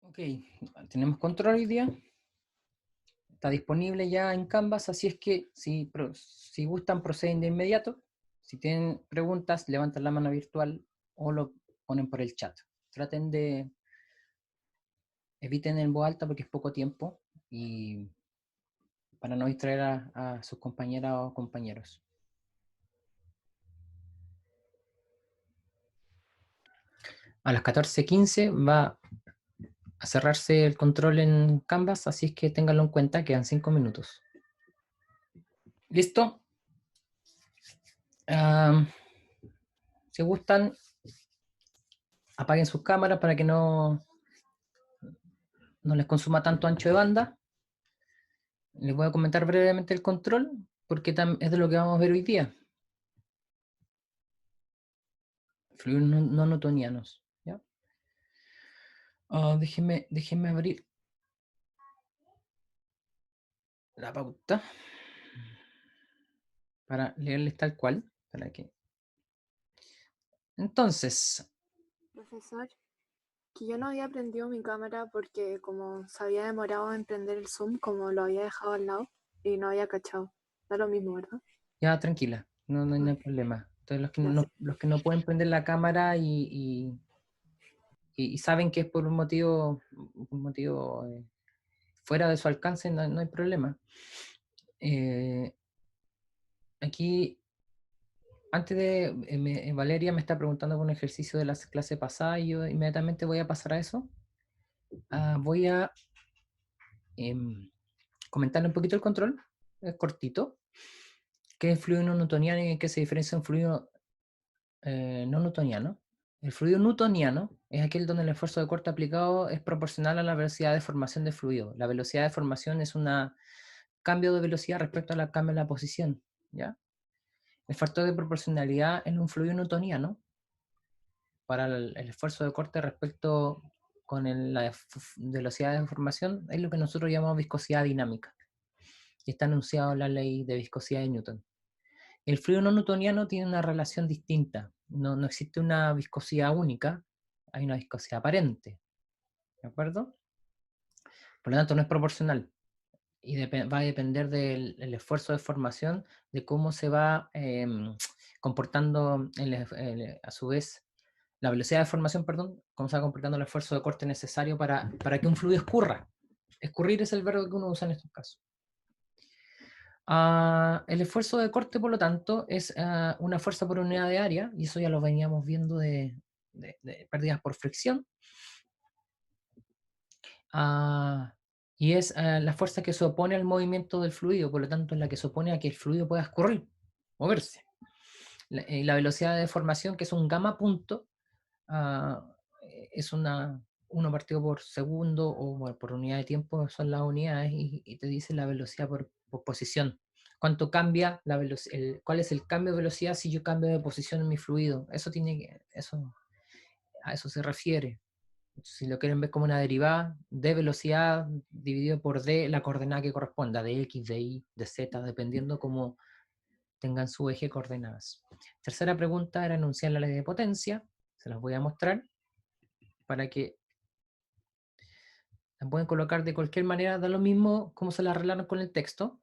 Ok, tenemos control hoy día. Está disponible ya en Canvas, así es que si gustan proceden de inmediato. Si tienen preguntas, levantan la mano virtual o lo ponen por el chat. Traten de, eviten en voz alta porque es poco tiempo y para no distraer a sus compañeras o compañeros. A las 14:15 va a cerrarse el control en Canvas, así es que ténganlo en cuenta, quedan 5 minutos. ¿Listo? Si gustan, apaguen sus cámaras para que no les consuma tanto ancho de banda. Les voy a comentar brevemente el control, porque es de lo que vamos a ver hoy día. Fluidos no newtonianos. ¿Ya? Déjenme abrir la pauta para leerles tal cual. Para que... Entonces, Profesor, que yo no había prendido mi cámara porque como se había demorado en prender el Zoom, como lo había dejado al lado y no había cachado. Da lo mismo, ¿verdad? ya tranquila, no hay Ok, problema. Entonces, gracias. los que no pueden prender la cámara y saben que es por un motivo fuera de su alcance, no hay problema. Aquí, antes de, Valeria me está preguntando por un ejercicio de la clase pasada y yo inmediatamente voy a pasar a eso. Voy a em, comentarle un poquito el control, es cortito. ¿Qué es fluido no newtoniano y en qué se diferencia un fluido no newtoniano? El fluido newtoniano es aquel donde el esfuerzo de corte aplicado es proporcional a la velocidad de formación del fluido. La velocidad de formación es un cambio de velocidad respecto al cambio de la posición. ¿Ya? El factor de proporcionalidad en un fluido newtoniano para el esfuerzo de corte respecto con la velocidad de formación es lo que nosotros llamamos viscosidad dinámica. Y está anunciado en la ley de viscosidad de Newton. El fluido no newtoniano tiene una relación distinta. No existe una viscosidad única, hay una viscosidad aparente. ¿De acuerdo? Por lo tanto, no es proporcional. Y va a depender del esfuerzo de formación, de cómo se va comportando a su vez la velocidad de formación, perdón, cómo se va comportando el esfuerzo de corte necesario para que un fluido escurra. Escurrir es el verbo que uno usa en estos casos. El esfuerzo de corte, por lo tanto, es una fuerza por unidad de área, y eso ya lo veníamos viendo de pérdidas por fricción. Y es la fuerza que se opone al movimiento del fluido, por lo tanto es la que se opone a que el fluido pueda escurrir, moverse. La velocidad de deformación, que es un gamma punto, uh, es 1 partido por segundo o bueno, por unidad de tiempo, son las unidades, y te dice la velocidad por posición. ¿Cuánto cambia la velocidad? ¿Cuál es el cambio de velocidad si yo cambio de posición en mi fluido? A eso se refiere. Si lo quieren ver como una derivada de velocidad dividido por d, la coordenada que corresponda, de x, de y, de z, dependiendo cómo tengan su eje de coordenadas. Tercera pregunta era enunciar la ley de potencia. Se las voy a mostrar para que la pueden colocar de cualquier manera, da lo mismo cómo se la arreglaron con el texto.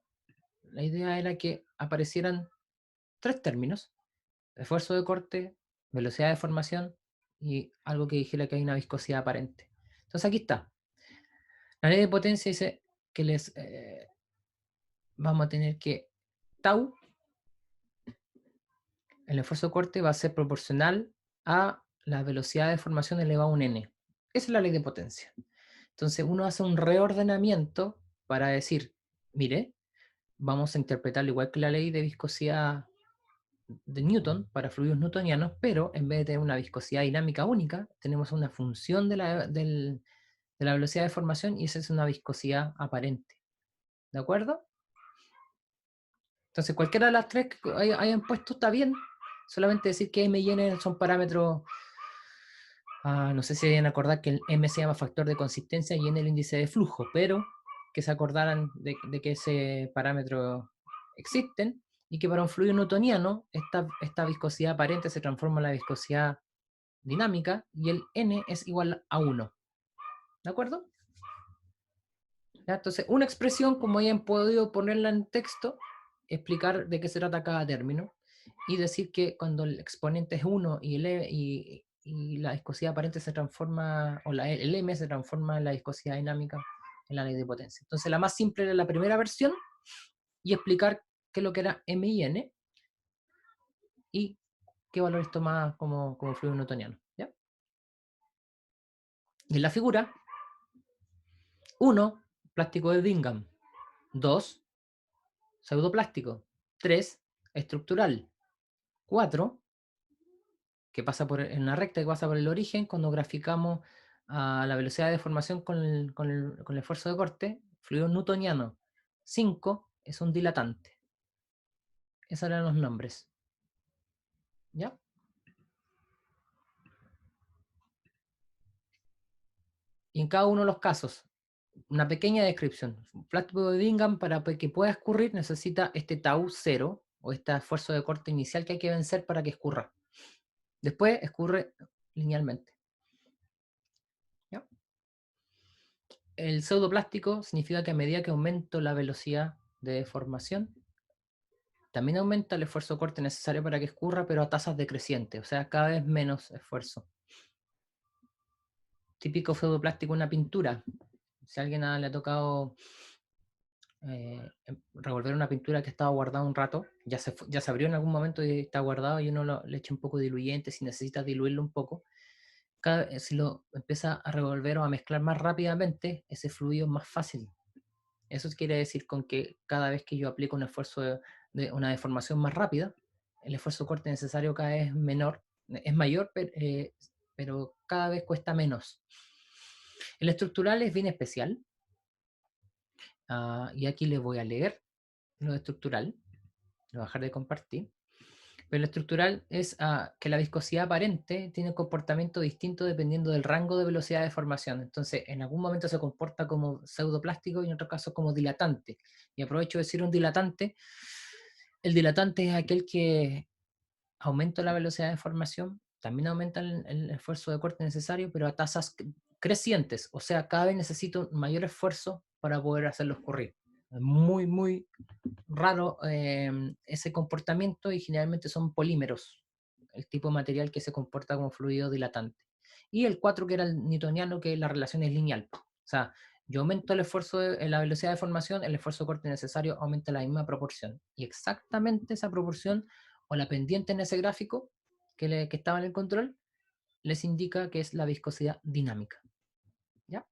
La idea era que aparecieran 3 términos: esfuerzo de corte, velocidad de formación y algo que dijera que hay una viscosidad aparente. Entonces aquí está. La ley de potencia dice que vamos a tener que tau, el esfuerzo de corte, va a ser proporcional a la velocidad de formación elevado a un n. Esa es la ley de potencia. Entonces uno hace un reordenamiento para decir, mire, vamos a interpretarlo igual que la ley de viscosidad de Newton para fluidos newtonianos, pero en vez de tener una viscosidad dinámica única, tenemos una función de la velocidad de formación, y esa es una viscosidad aparente. ¿De acuerdo? Entonces, cualquiera de las tres que hayan puesto está bien. Solamente decir que M y N son parámetros. No sé si deben acordar que el M se llama factor de consistencia y N el índice de flujo, pero que se acordaran de que ese parámetro existen, y que para un fluido newtoniano esta viscosidad aparente se transforma en la viscosidad dinámica y el N es igual a 1. ¿De acuerdo? ¿Ya? Entonces, una expresión, como hayan podido ponerla en texto, explicar de qué se trata cada término, y decir que cuando el exponente es 1 y la viscosidad aparente se transforma, o el M se transforma en la viscosidad dinámica en la ley de potencia. Entonces, la más simple era la primera versión, y explicar qué es lo que era M y N, y qué valores tomaba como fluido newtoniano. ¿Ya? Y en la figura, 1, plástico de Bingham; 2, pseudoplástico; 3, estructural; 4, que pasa en una recta que pasa por el origen, cuando graficamos a la velocidad de deformación con el esfuerzo de corte, fluido newtoniano. 5, es un dilatante. Esos eran los nombres. ¿Ya? Y en cada uno de los casos, una pequeña descripción. Un plástico de Bingham, para que pueda escurrir, necesita este tau 0, o este esfuerzo de corte inicial que hay que vencer para que escurra. Después escurre linealmente. ¿Ya? El pseudoplástico significa que a medida que aumento la velocidad de deformación, también aumenta el esfuerzo de corte necesario para que escurra, pero a tasas decrecientes, o sea, cada vez menos esfuerzo. Típico pseudoplástico en una pintura. Si a alguien le ha tocado revolver una pintura que estaba guardada un rato, ya se abrió en algún momento y está guardado, y uno le echa un poco de diluyente si necesita diluirlo un poco. Si lo empieza a revolver o a mezclar más rápidamente, ese fluido es más fácil. Eso quiere decir con que cada vez que yo aplico un esfuerzo de una deformación más rápida, el esfuerzo de corte necesario cada vez es mayor, pero cada vez cuesta menos. El estructural es bien especial, y aquí les voy a leer lo estructural, lo voy a dejar de compartir. Pero lo estructural es que la viscosidad aparente tiene un comportamiento distinto dependiendo del rango de velocidad de formación. Entonces, en algún momento se comporta como pseudoplástico y en otro caso como dilatante. Y aprovecho de decir un dilatante. El dilatante es aquel que aumenta la velocidad de formación, también aumenta el esfuerzo de corte necesario, pero a tasas crecientes. O sea, cada vez necesito un mayor esfuerzo para poder hacerlo escurrir. Es muy, muy raro ese comportamiento, y generalmente son polímeros, el tipo de material que se comporta como fluido dilatante. Y el 4, que era el newtoniano, que la relación es lineal. O sea, yo aumento el esfuerzo la velocidad de formación, el esfuerzo de corte necesario aumenta la misma proporción. Y exactamente esa proporción, o la pendiente en ese gráfico que estaba en el control, les indica que es la viscosidad dinámica. ¿Ya?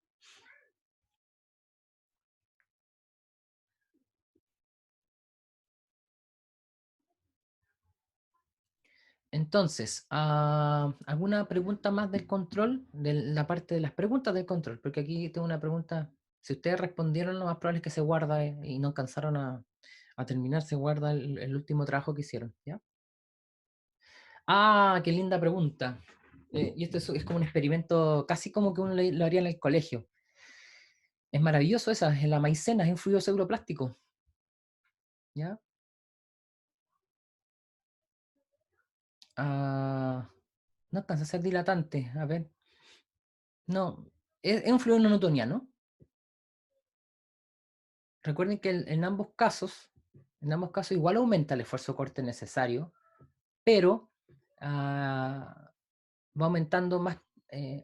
Entonces, ¿alguna pregunta más del control? De la parte de las preguntas del control, porque aquí tengo una pregunta. Si ustedes respondieron, lo más probable es que se guarda, y no alcanzaron a terminar, se guarda el último trabajo que hicieron, ¿ya? Qué linda pregunta. Y esto es como un experimento, casi como que uno lo haría en el colegio. Es maravilloso esa, en la maicena, es un fluido pseudoplástico, ¿ya? Ah, no alcanza a ser dilatante, a ver. No, es un fluido no newtoniano. Recuerden que en ambos casos igual aumenta el esfuerzo de corte necesario, pero va aumentando más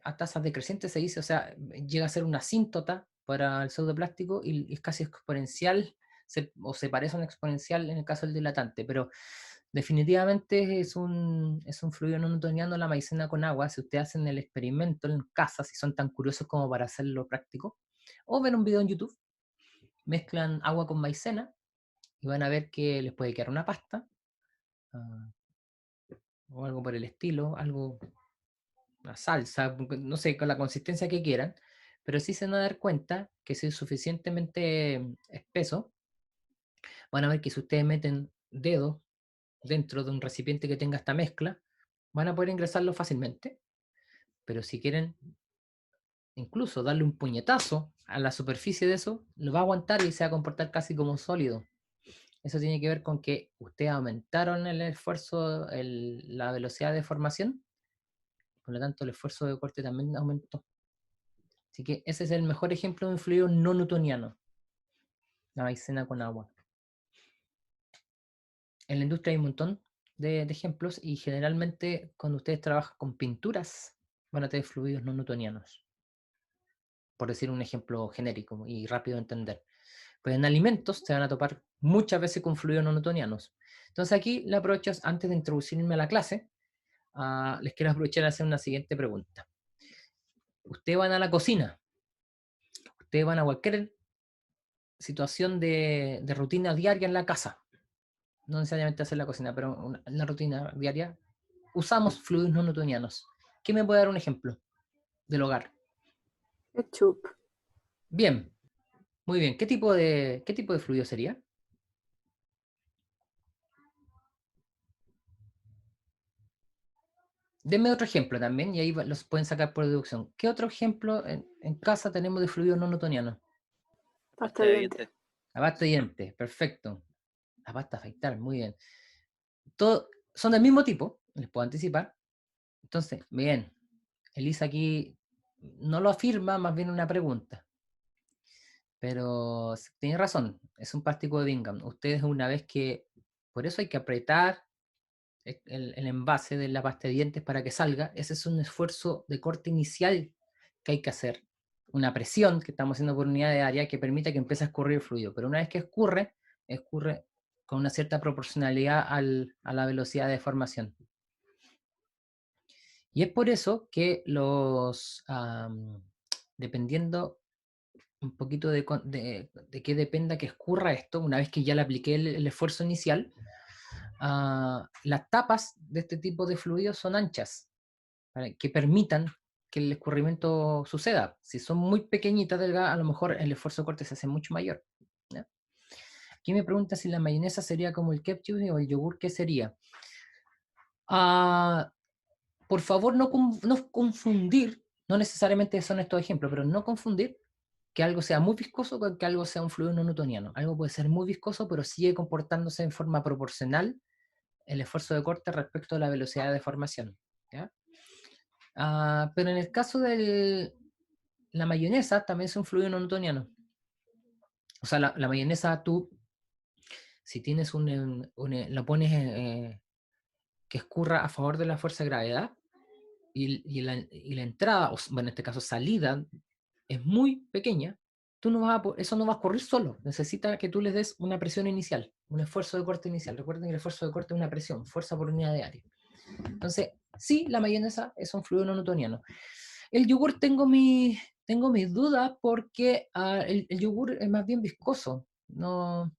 a tasas decrecientes, se dice. O sea, llega a ser una asíntota para el pseudoplástico, y es casi exponencial, o se parece a una exponencial en el caso del dilatante, pero definitivamente es un fluido no newtoniano la maicena con agua. Si ustedes hacen el experimento en casa, si son tan curiosos como para hacerlo práctico, o ver un video en YouTube, mezclan agua con maicena y van a ver que les puede quedar una pasta, ah, o algo por el estilo, algo, una salsa, no sé, con la consistencia que quieran, pero sí se van a dar cuenta que si es suficientemente espeso, van a ver que si ustedes meten dedos dentro de un recipiente que tenga esta mezcla, van a poder ingresarlo fácilmente. Pero si quieren incluso darle un puñetazo a la superficie de eso, lo va a aguantar y se va a comportar casi como sólido. Eso tiene que ver con que ustedes aumentaron el esfuerzo, la velocidad de formación, por lo tanto el esfuerzo de corte también aumentó. Así que ese es el mejor ejemplo de un fluido no newtoniano, la maicena con agua. En la industria hay un montón de ejemplos y generalmente cuando ustedes trabajan con pinturas van a tener fluidos no newtonianos, por decir un ejemplo genérico y rápido de entender. Pues en alimentos se van a topar muchas veces con fluidos no newtonianos. Entonces aquí le aprovecho, antes de introducirme a la clase, les quiero aprovechar a hacer una siguiente pregunta. Ustedes van a la cocina, ustedes van a cualquier situación de rutina diaria en la casa, no necesariamente hacer la cocina, pero en la rutina diaria, usamos fluidos no newtonianos. ¿Qué me puede dar un ejemplo del hogar? Ketchup. Bien, muy bien. Qué tipo de fluido sería? Denme otro ejemplo también y ahí los pueden sacar por deducción. ¿Qué otro ejemplo en casa tenemos de fluido no newtoniano? Pasta Pasta de de dientes. dientes. La pasta de dientes, perfecto. La pasta afeitar, muy bien. Todo, son del mismo tipo, les puedo anticipar. Entonces, bien, Elisa aquí no lo afirma, más bien una pregunta. Pero tiene razón, es un plástico de Bingham. Ustedes una vez que, por eso hay que apretar el envase de la pasta de dientes para que salga, ese es un esfuerzo de corte inicial que hay que hacer. Una presión que estamos haciendo por unidad de área que permita que empiece a escurrir el fluido. Pero una vez que escurre con una cierta proporcionalidad a la velocidad de formación. Y es por eso que dependiendo un poquito de qué dependa que escurra esto, una vez que ya le apliqué el esfuerzo inicial, las tapas de este tipo de fluidos son anchas, para que permitan que el escurrimiento suceda. Si son muy pequeñitas, delgadas, a lo mejor el esfuerzo de corte se hace mucho mayor. ¿Ya? Aquí me pregunta si la mayonesa sería como el ketchup o el yogur, ¿qué sería? Ah, por favor, no confundir, no necesariamente son estos ejemplos, pero no confundir que algo sea muy viscoso con que algo sea un fluido no newtoniano. Algo puede ser muy viscoso, pero sigue comportándose en forma proporcional el esfuerzo de corte respecto a la velocidad de deformación. ¿Ya? Pero en el caso de la mayonesa, también es un fluido no newtoniano. O sea, la mayonesa tú, si tienes la pones que escurra a favor de la fuerza de gravedad, y la entrada, bueno, en este caso salida, es muy pequeña, eso no va a ocurrir solo. Necesita que tú les des una presión inicial, un esfuerzo de corte inicial. Recuerden que el esfuerzo de corte es una presión, fuerza por unidad de área. Entonces, sí, la mayonesa es un fluido no newtoniano. El yogur tengo mis dudas porque el yogur es más bien viscoso. No,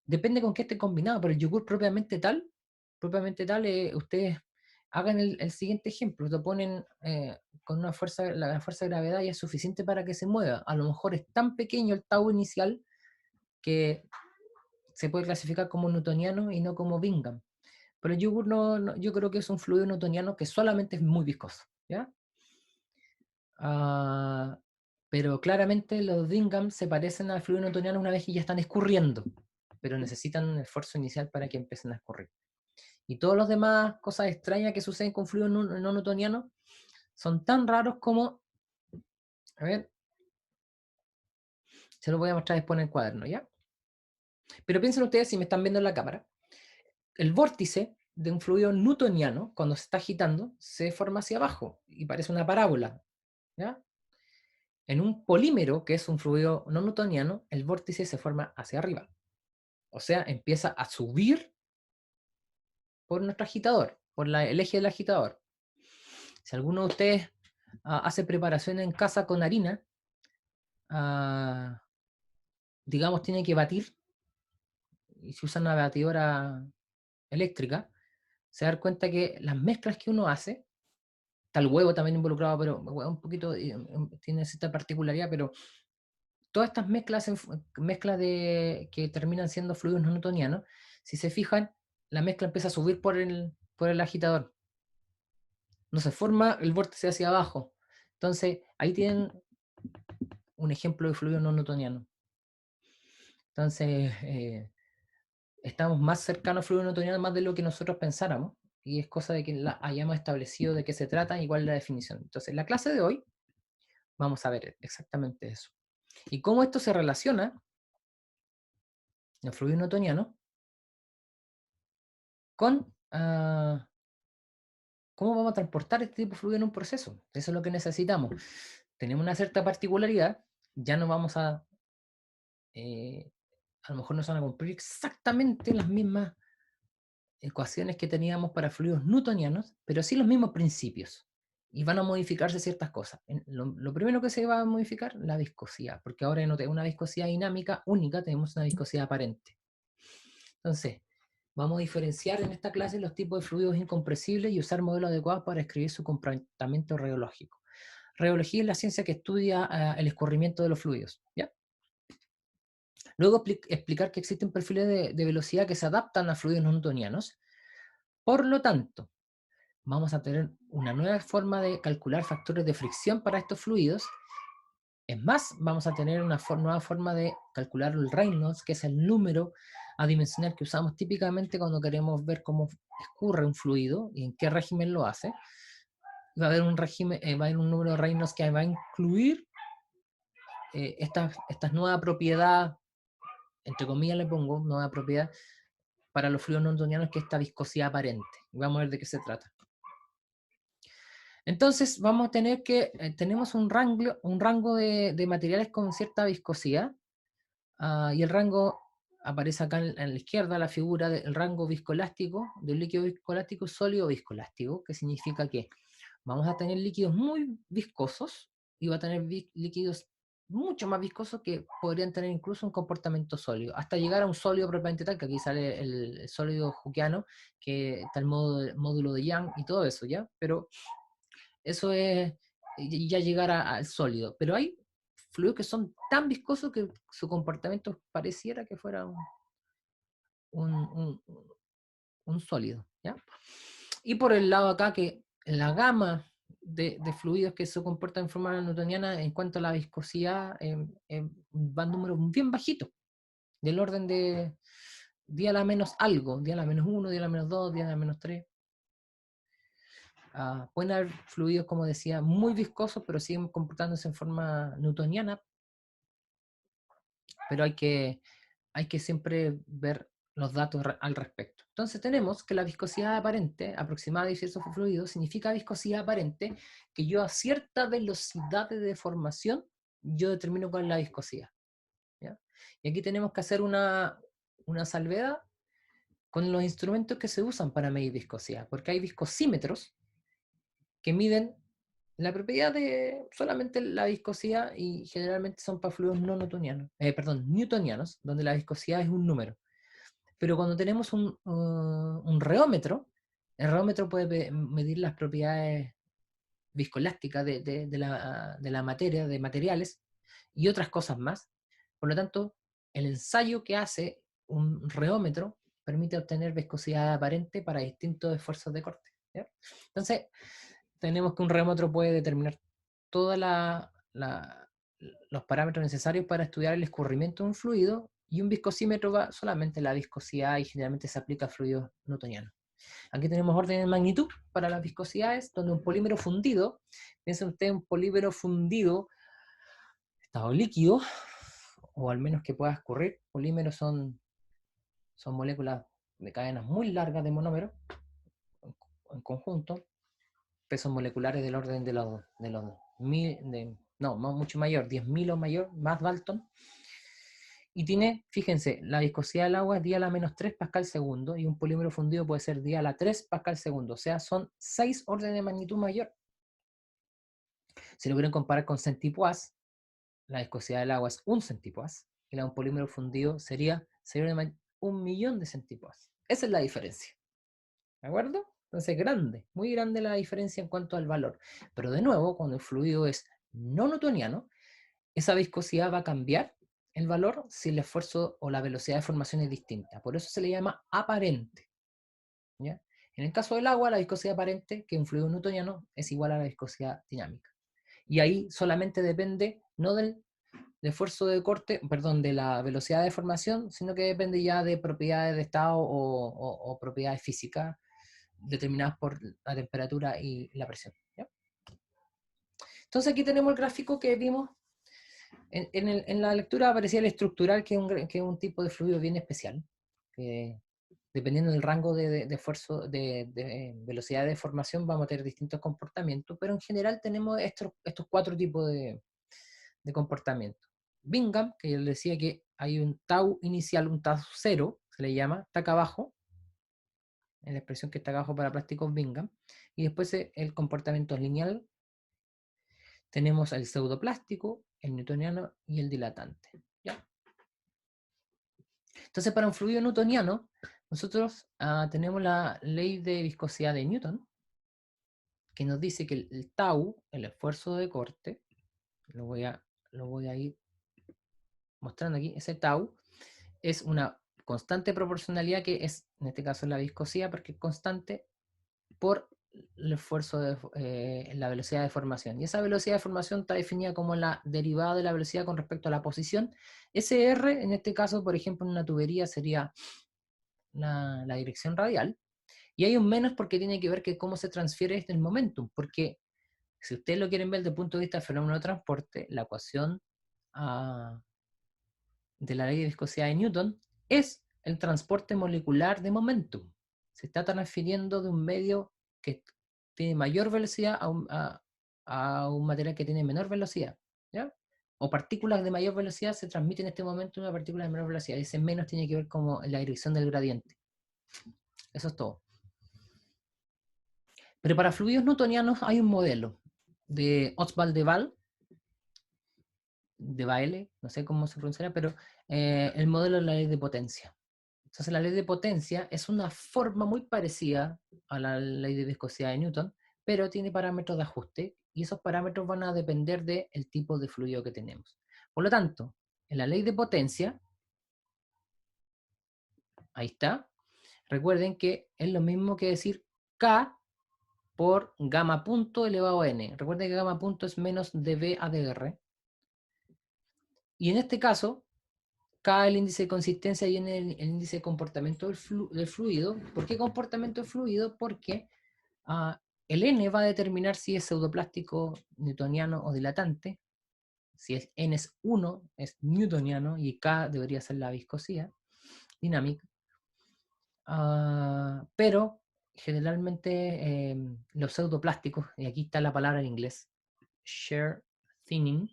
depende con qué esté combinado, pero el yogur propiamente tal, ustedes hagan el siguiente ejemplo, lo ponen con una fuerza, la fuerza de gravedad y es suficiente para que se mueva. A lo mejor es tan pequeño el tau inicial que se puede clasificar como newtoniano y no como Bingham. Pero el yogur yo creo que es un fluido newtoniano que solamente es muy viscoso, ¿ya? Ah, pero claramente los Bingham se parecen al fluido newtoniano una vez que ya están escurriendo, pero necesitan un esfuerzo inicial para que empiecen a escurrir. Y todos los demás cosas extrañas que suceden con fluidos no newtonianos son tan raros como, a ver, se los voy a mostrar después en el cuaderno, ¿ya? Pero piensen ustedes, si me están viendo en la cámara, el vórtice de un fluido newtoniano, cuando se está agitando, se forma hacia abajo y parece una parábola, ¿ya? En un polímero, que es un fluido no newtoniano, el vórtice se forma hacia arriba. O sea, empieza a subir por nuestro agitador, por el eje del agitador. Si alguno de ustedes hace preparación en casa con harina, digamos, tiene que batir, y si usa una batidora eléctrica, se da cuenta que las mezclas que uno hace, está el huevo también involucrado, pero un poquito, tiene cierta particularidad, pero todas estas mezclas que terminan siendo fluidos no newtonianos, si se fijan, la mezcla empieza a subir por el agitador. No se forma el vórtice hacia abajo. Entonces, ahí tienen un ejemplo de fluido no newtoniano. Entonces, estamos más cercanos al fluido newtoniano más de lo que nosotros pensáramos, y es cosa de que hayamos establecido de qué se trata y cuál es la definición. Entonces, la clase de hoy vamos a ver exactamente eso. Y cómo esto se relaciona, los fluidos newtonianos, con cómo vamos a transportar este tipo de fluido en un proceso. Eso es lo que necesitamos. Tenemos una cierta particularidad, ya no vamos a lo mejor no se van a cumplir exactamente las mismas ecuaciones que teníamos para fluidos newtonianos, pero sí los mismos principios. Y van a modificarse ciertas cosas. Lo primero que se va a modificar, la viscosidad, porque ahora no tenemos una viscosidad dinámica única, tenemos una viscosidad aparente. Entonces, vamos a diferenciar en esta clase los tipos de fluidos incompresibles y usar modelos adecuados para escribir su comportamiento reológico. Reología es la ciencia que estudia el escurrimiento de los fluidos, ¿ya? Luego explicar que existen perfiles de velocidad que se adaptan a fluidos no newtonianos. Por lo tanto, vamos a tener una nueva forma de calcular factores de fricción para estos fluidos. Es más, vamos a tener una nueva forma de calcular el Reynolds, que es el número adimensional que usamos típicamente cuando queremos ver cómo escurre un fluido y en qué régimen lo hace. Va a haber un régimen, va a haber un número de Reynolds que va a incluir esta nueva propiedad, entre comillas le pongo, nueva propiedad para los fluidos no newtonianos, que es esta viscosidad aparente. Y vamos a ver de qué se trata. Entonces vamos a tener que, tenemos un rango de materiales con cierta viscosidad, y el rango aparece acá en la izquierda, la figura del rango viscoelástico, del líquido viscoelástico sólido viscoelástico, que significa que vamos a tener líquidos muy viscosos y va a tener líquidos mucho más viscosos que podrían tener incluso un comportamiento sólido, hasta llegar a un sólido propiamente tal, que aquí sale el sólido Hookeano, que está el módulo de Young y todo eso, ¿ya? Pero eso es ya llegar al sólido. Pero hay fluidos que son tan viscosos que su comportamiento pareciera que fuera un, un, un sólido, ¿ya? Y por el lado acá, que la gama de fluidos que se comportan en forma newtoniana en cuanto a la viscosidad van números bien bajitos, del orden de 10 a la menos algo, 10 a la menos 1, 10 a la menos 2, 10 a la menos 3. Pueden haber fluidos, como decía, muy viscosos, pero siguen comportándose en forma newtoniana, pero hay que siempre ver los datos al respecto. Entonces tenemos que la viscosidad aparente aproximada de ciertos fluidos significa viscosidad aparente que yo a cierta velocidad de deformación yo determino cuál es la viscosidad, ¿ya? Y aquí tenemos que hacer una salvedad con los instrumentos que se usan para medir viscosidad, porque hay viscosímetros que miden la propiedad de solamente la viscosidad y generalmente son para fluidos no newtonianos, newtonianos, donde la viscosidad es un número. Pero cuando tenemos un reómetro, el reómetro puede medir las propiedades viscoelásticas de la materia, de materiales y otras cosas más. Por lo tanto, el ensayo que hace un reómetro permite obtener viscosidad aparente para distintos esfuerzos de corte, ¿ya? Entonces, tenemos que un reómetro puede determinar todos los parámetros necesarios para estudiar el escurrimiento de un fluido, y un viscosímetro va solamente la viscosidad y generalmente se aplica a fluidos newtonianos. Aquí tenemos orden de magnitud para las viscosidades, donde un polímero fundido, piensen ustedes un polímero fundido, estado líquido, o al menos que pueda escurrir. Polímeros son moléculas de cadenas muy largas de monómero en conjunto, pesos moleculares del orden de los no, mucho mayor, 10.000 o mayor, más Dalton. Y tiene, fíjense, la viscosidad del agua es 10 a la menos 3 pascal segundo, y un polímero fundido puede ser 10 a la 3 pascal segundo, o sea, son 6 órdenes de magnitud mayor. Si lo quieren comparar con centipoise, la viscosidad del agua es 1 centipoise, y la de un polímero fundido sería 1.000.000 de centipoise. Esa es la diferencia. ¿De acuerdo? Entonces, grande, muy grande la diferencia en cuanto al valor. Pero de nuevo, cuando el fluido es no newtoniano, esa viscosidad va a cambiar el valor si el esfuerzo o la velocidad de formación es distinta. Por eso se le llama aparente, ¿ya? En el caso del agua, la viscosidad aparente, que es un fluido newtoniano, es igual a la viscosidad dinámica. Y ahí solamente depende no del esfuerzo de corte, perdón, de la velocidad de formación, sino que depende ya de propiedades de estado o propiedades físicas determinadas por la temperatura y la presión, ¿ya? Entonces aquí tenemos el gráfico que vimos. En la lectura aparecía el estructural, que es un tipo de fluido bien especial, que dependiendo del rango de esfuerzo, de velocidad de formación, vamos a tener distintos comportamientos, pero en general tenemos estos cuatro tipos de comportamiento. Bingham, que yo les decía que hay un tau inicial, un tau cero, se le llama, está acá abajo, en la expresión que está acá abajo para plásticos Bingham, y después el comportamiento lineal, tenemos el pseudoplástico, el newtoniano y el dilatante. ¿Ya? Entonces, para un fluido newtoniano, nosotros tenemos la ley de viscosidad de Newton, que nos dice que el tau, el esfuerzo de corte, lo voy a ir mostrando aquí, ese tau es una constante proporcionalidad que es, en este caso, la viscosidad, porque es constante por el esfuerzo de la velocidad de formación. Y esa velocidad de formación está definida como la derivada de la velocidad con respecto a la posición. SR, en este caso, por ejemplo, en una tubería sería la dirección radial. Y hay un menos porque tiene que ver que cómo se transfiere el momentum. Porque si ustedes lo quieren ver desde el punto de vista del fenómeno de transporte, la ecuación de la ley de viscosidad de Newton es el transporte molecular de momentum. Se está transfiriendo de un medio que tiene mayor velocidad a un material que tiene menor velocidad. ¿Ya? O partículas de mayor velocidad se transmiten en este momento a una partícula de menor velocidad. Ese menos tiene que ver como la dirección del gradiente. Eso es todo. Pero para fluidos newtonianos hay un modelo de Oswald de Bailey, no sé cómo se pronunciará, pero el modelo de la ley de potencia. Entonces la ley de potencia es una forma muy parecida a la ley de viscosidad de Newton, pero tiene parámetros de ajuste y esos parámetros van a depender del tipo de fluido que tenemos. Por lo tanto, en la ley de potencia, ahí está, recuerden que es lo mismo que decir K por gamma punto elevado a n. Recuerden que gamma punto es menos dB a dr. Y en este caso, K el índice de consistencia y N el índice de comportamiento del fluido. ¿Por qué comportamiento del fluido? Porque el N va a determinar si es pseudoplástico, newtoniano o dilatante. Si es N es 1, es newtoniano, y K debería ser la viscosidad dinámica. Pero generalmente los pseudoplásticos, y aquí está la palabra en inglés, shear thinning,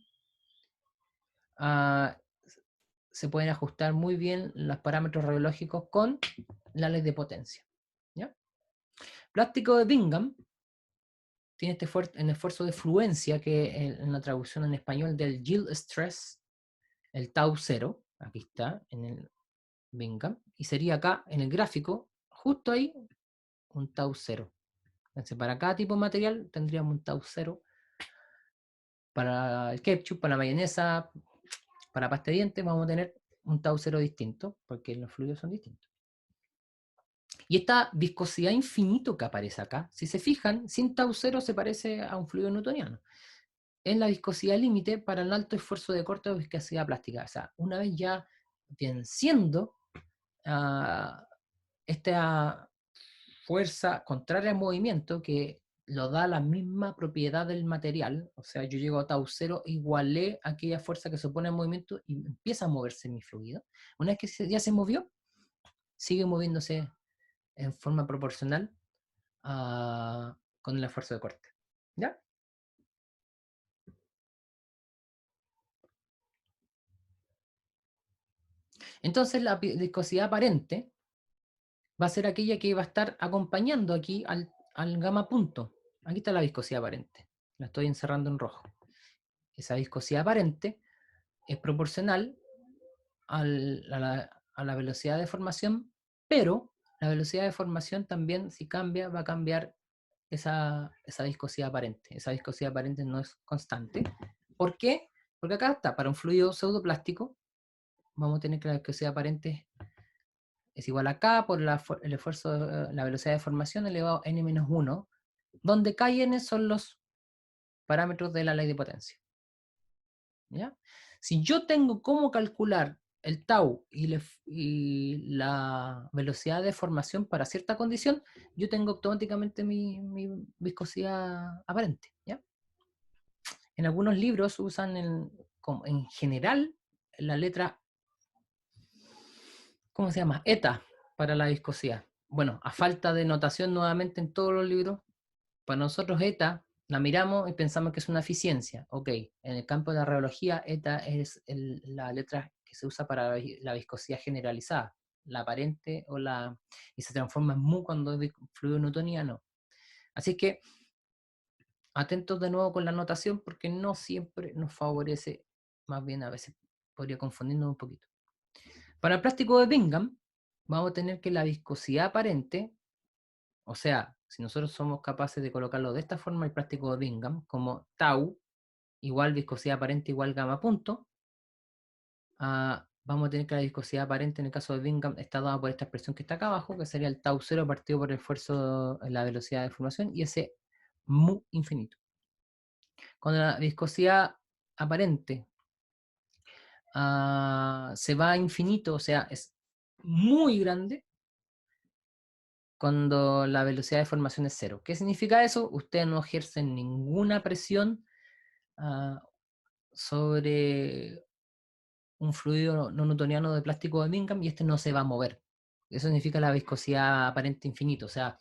se pueden ajustar muy bien los parámetros radiológicos con la ley de potencia. ¿Ya? Plástico de Bingham tiene en esfuerzo de fluencia, que en la traducción en español del yield stress, el tau 0, aquí está, en el Bingham, y sería acá en el gráfico, justo ahí, un tau 0. Entonces, para cada tipo de material tendríamos un tau 0. Para el ketchup, para la mayonesa, para pasta de dientes, vamos a tener un tau 0 distinto, porque los fluidos son distintos. Y esta viscosidad infinito que aparece acá, si se fijan, sin tau 0 se parece a un fluido newtoniano. Es la viscosidad límite para el alto esfuerzo de corte o viscosidad plástica. O sea, una vez ya venciendo esta fuerza contraria al movimiento que lo da la misma propiedad del material, o sea, yo llego a tau 0, igualé aquella fuerza que se opone al movimiento y empieza a moverse mi fluido. Una vez que ya se movió, sigue moviéndose en forma proporcional con el esfuerzo de corte. ¿Ya? Entonces la viscosidad aparente va a ser aquella que va a estar acompañando aquí al gamma punto. Aquí está la viscosidad aparente. La estoy encerrando en rojo. Esa viscosidad aparente es proporcional a la velocidad de formación, pero la velocidad de formación también, si cambia, va a cambiar esa viscosidad aparente. Esa viscosidad aparente no es constante. ¿Por qué? Porque acá está, para un fluido pseudoplástico, vamos a tener que la viscosidad aparente es igual a K por el esfuerzo, la velocidad de formación elevado a n-1, donde K y n son los parámetros de la ley de potencia. ¿Ya? Si yo tengo cómo calcular el tau y la velocidad de formación para cierta condición, yo tengo automáticamente mi viscosidad aparente. ¿Ya? En algunos libros usan en general la letra, ¿cómo se llama? Eta para la viscosidad. Bueno, a falta de notación nuevamente en todos los libros, para nosotros eta la miramos y pensamos que es una eficiencia. Ok, en el campo de la rheología, eta es la letra que se usa para la viscosidad generalizada, la aparente y se transforma en mu cuando es fluido newtoniano. Así que atentos de nuevo con la notación porque no siempre nos favorece, más bien a veces podría confundirnos un poquito. Para el plástico de Bingham, vamos a tener que la viscosidad aparente, o sea, si nosotros somos capaces de colocarlo de esta forma, el plástico de Bingham, como tau igual viscosidad aparente igual gamma punto, vamos a tener que la viscosidad aparente en el caso de Bingham está dada por esta expresión que está acá abajo, que sería el tau 0 partido por el esfuerzo en la velocidad de formación y ese mu infinito. Cuando la viscosidad aparente se va a infinito, o sea, es muy grande, cuando la velocidad de formación es cero. ¿Qué significa eso? Ustedes no ejercen ninguna presión sobre un fluido no newtoniano de plástico de Bingham y este no se va a mover. Eso significa la viscosidad aparente infinito, o sea,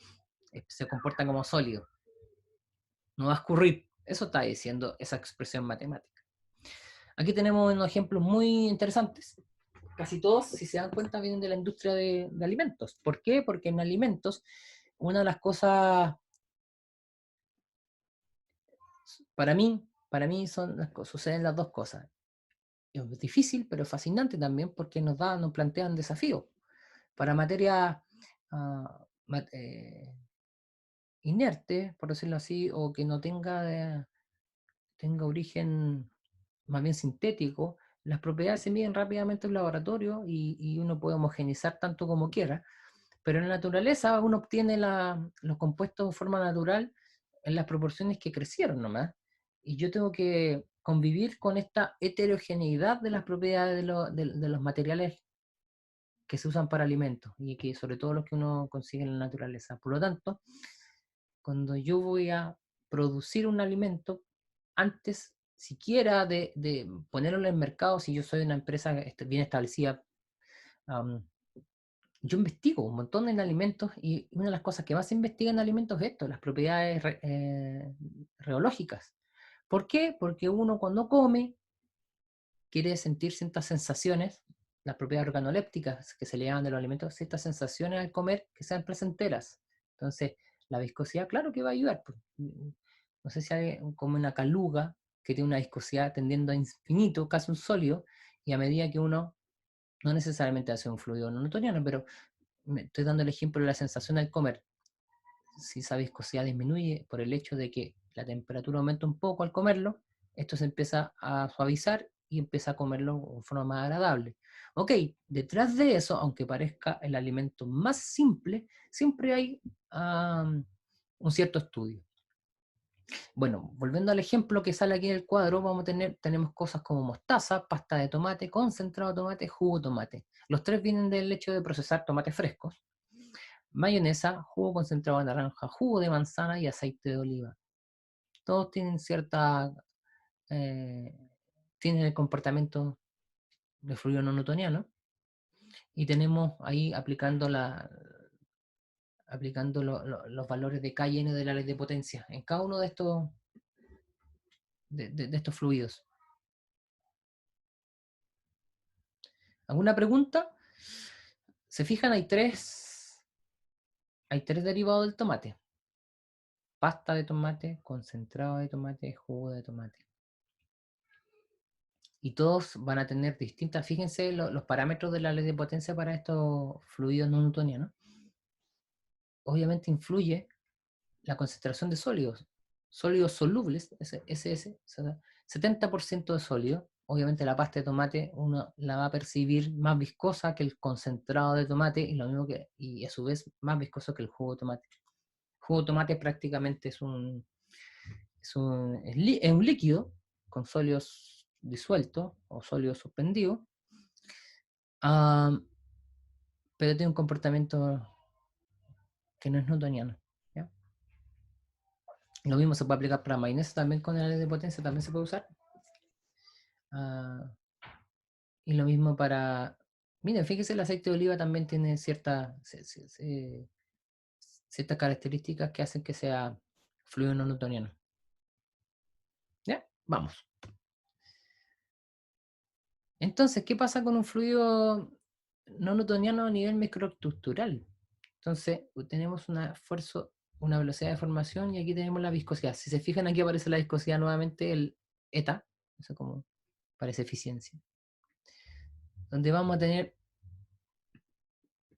se comporta como sólido. No va a escurrir. Eso está diciendo esa expresión matemática. Aquí tenemos unos ejemplos muy interesantes. Casi todos, si se dan cuenta, vienen de la industria de alimentos. ¿Por qué? Porque en alimentos, una de las cosas, para mí suceden las dos cosas. Es difícil, pero fascinante también porque nos plantean desafíos. Para materia inerte, por decirlo así, o que no tenga origen más bien sintético, las propiedades se miden rápidamente en laboratorio y uno puede homogeneizar tanto como quiera, pero en la naturaleza uno obtiene los compuestos de forma natural en las proporciones que crecieron nomás, y yo tengo que convivir con esta heterogeneidad de las propiedades de los materiales que se usan para alimentos, y que sobre todo los que uno consigue en la naturaleza. Por lo tanto, cuando yo voy a producir un alimento, antes siquiera de ponerlo en el mercado, si yo soy una empresa bien establecida, um, yo investigo un montón en alimentos y una de las cosas que más se investiga en alimentos es esto, las propiedades reológicas. ¿Por qué? Porque uno cuando come quiere sentir ciertas sensaciones, las propiedades organolépticas que se le llaman de los alimentos, ciertas sensaciones al comer que sean placenteras. Entonces, la viscosidad, claro que va a ayudar. No sé si hay como una caluga que tiene una viscosidad tendiendo a infinito, casi un sólido, y a medida que uno, no necesariamente hace un fluido no newtoniano, pero me estoy dando el ejemplo de la sensación al comer. Si esa viscosidad disminuye por el hecho de que la temperatura aumenta un poco al comerlo, esto se empieza a suavizar y empieza a comerlo de forma más agradable. Ok, detrás de eso, aunque parezca el alimento más simple, siempre hay un cierto estudio. Bueno, volviendo al ejemplo que sale aquí en el cuadro, tenemos cosas como mostaza, pasta de tomate, concentrado de tomate, jugo de tomate. Los tres vienen del hecho de procesar tomates frescos. Mayonesa, jugo concentrado de naranja, jugo de manzana y aceite de oliva. Todos tienen eh, tienen el comportamiento de fluido no newtoniano y tenemos ahí aplicando los valores de K y N de la ley de potencia en cada uno de estos fluidos. ¿Alguna pregunta? Se fijan, hay tres derivados del tomate. Pasta de tomate, concentrado de tomate, jugo de tomate. Y todos van a tener distintas, fíjense los parámetros de la ley de potencia para estos fluidos no newtonianos. Obviamente influye la concentración de sólidos solubles, SS, 70% de sólido. Obviamente la pasta de tomate uno la va a percibir más viscosa que el concentrado de tomate y a su vez más viscoso que el jugo de tomate. El jugo de tomate prácticamente es un líquido con sólidos disueltos o sólidos suspendidos, pero tiene un comportamiento que no es newtoniano. ¿Ya? Lo mismo se puede aplicar para mayonesa también con el de potencia, también se puede usar. Y lo mismo para... Miren, fíjense, el aceite de oliva también tiene ciertas características que hacen que sea fluido no newtoniano. ¿Ya? Vamos. Entonces, ¿qué pasa con un fluido no newtoniano a nivel microestructural? Entonces, tenemos una fuerza, una velocidad de formación y aquí tenemos la viscosidad. Si se fijan, aquí aparece la viscosidad nuevamente, el eta, eso como parece eficiencia, donde vamos a tener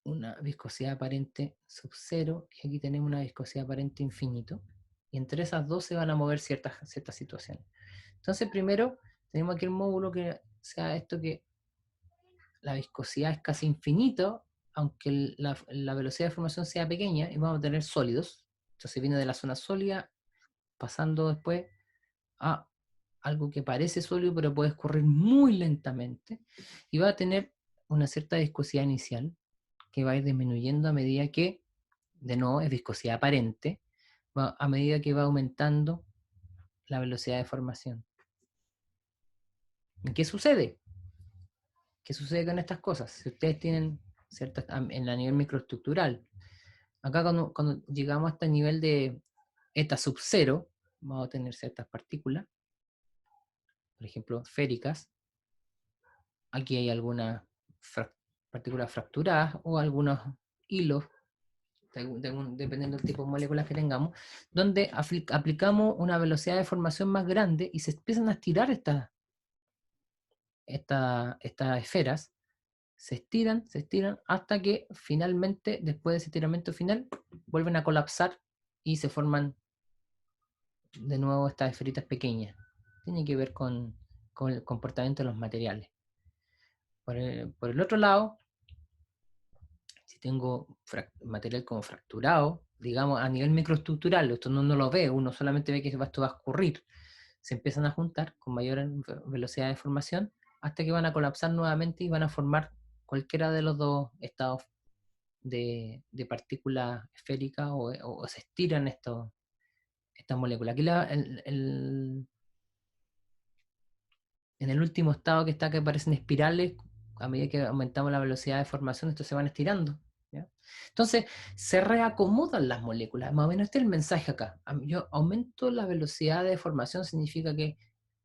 una viscosidad aparente sub 0 y aquí tenemos una viscosidad aparente infinito. Y entre esas dos se van a mover ciertas situaciones. Entonces, primero, tenemos aquí el módulo que sea esto que la viscosidad es casi infinito, aunque la velocidad de formación sea pequeña, y vamos a tener sólidos. Entonces viene de la zona sólida, pasando después a algo que parece sólido, pero puede escurrir muy lentamente, y va a tener una cierta viscosidad inicial, que va a ir disminuyendo a medida que, de nuevo, es viscosidad aparente, a medida que va aumentando la velocidad de formación. ¿Y qué sucede? ¿Qué sucede con estas cosas? Si ustedes tienen ciertas, en la nivel microestructural, acá cuando llegamos a este nivel de eta sub 0, vamos a tener ciertas partículas, por ejemplo, esféricas. Aquí hay algunas partículas fracturadas o algunos hilos, dependiendo del tipo de moléculas que tengamos, donde aplicamos una velocidad de formación más grande y se empiezan a estirar estas esferas, se estiran hasta que finalmente, después de ese estiramiento final, vuelven a colapsar y se forman de nuevo estas esferitas pequeñas. Tiene que ver con el comportamiento de los materiales. Por el otro lado, si tengo material como fracturado, digamos a nivel microestructural, esto no lo ve, uno solamente ve que esto va a escurrir, se empiezan a juntar con mayor velocidad de formación hasta que van a colapsar nuevamente y van a formar cualquiera de los dos estados de partículas esféricas o se estiran estas moléculas. Aquí en el último estado que está que aparecen espirales, a medida que aumentamos la velocidad de formación, estos se van estirando. ¿Ya? Entonces, se reacomodan las moléculas. Más o menos este es el mensaje acá. Yo aumento la velocidad de formación, significa que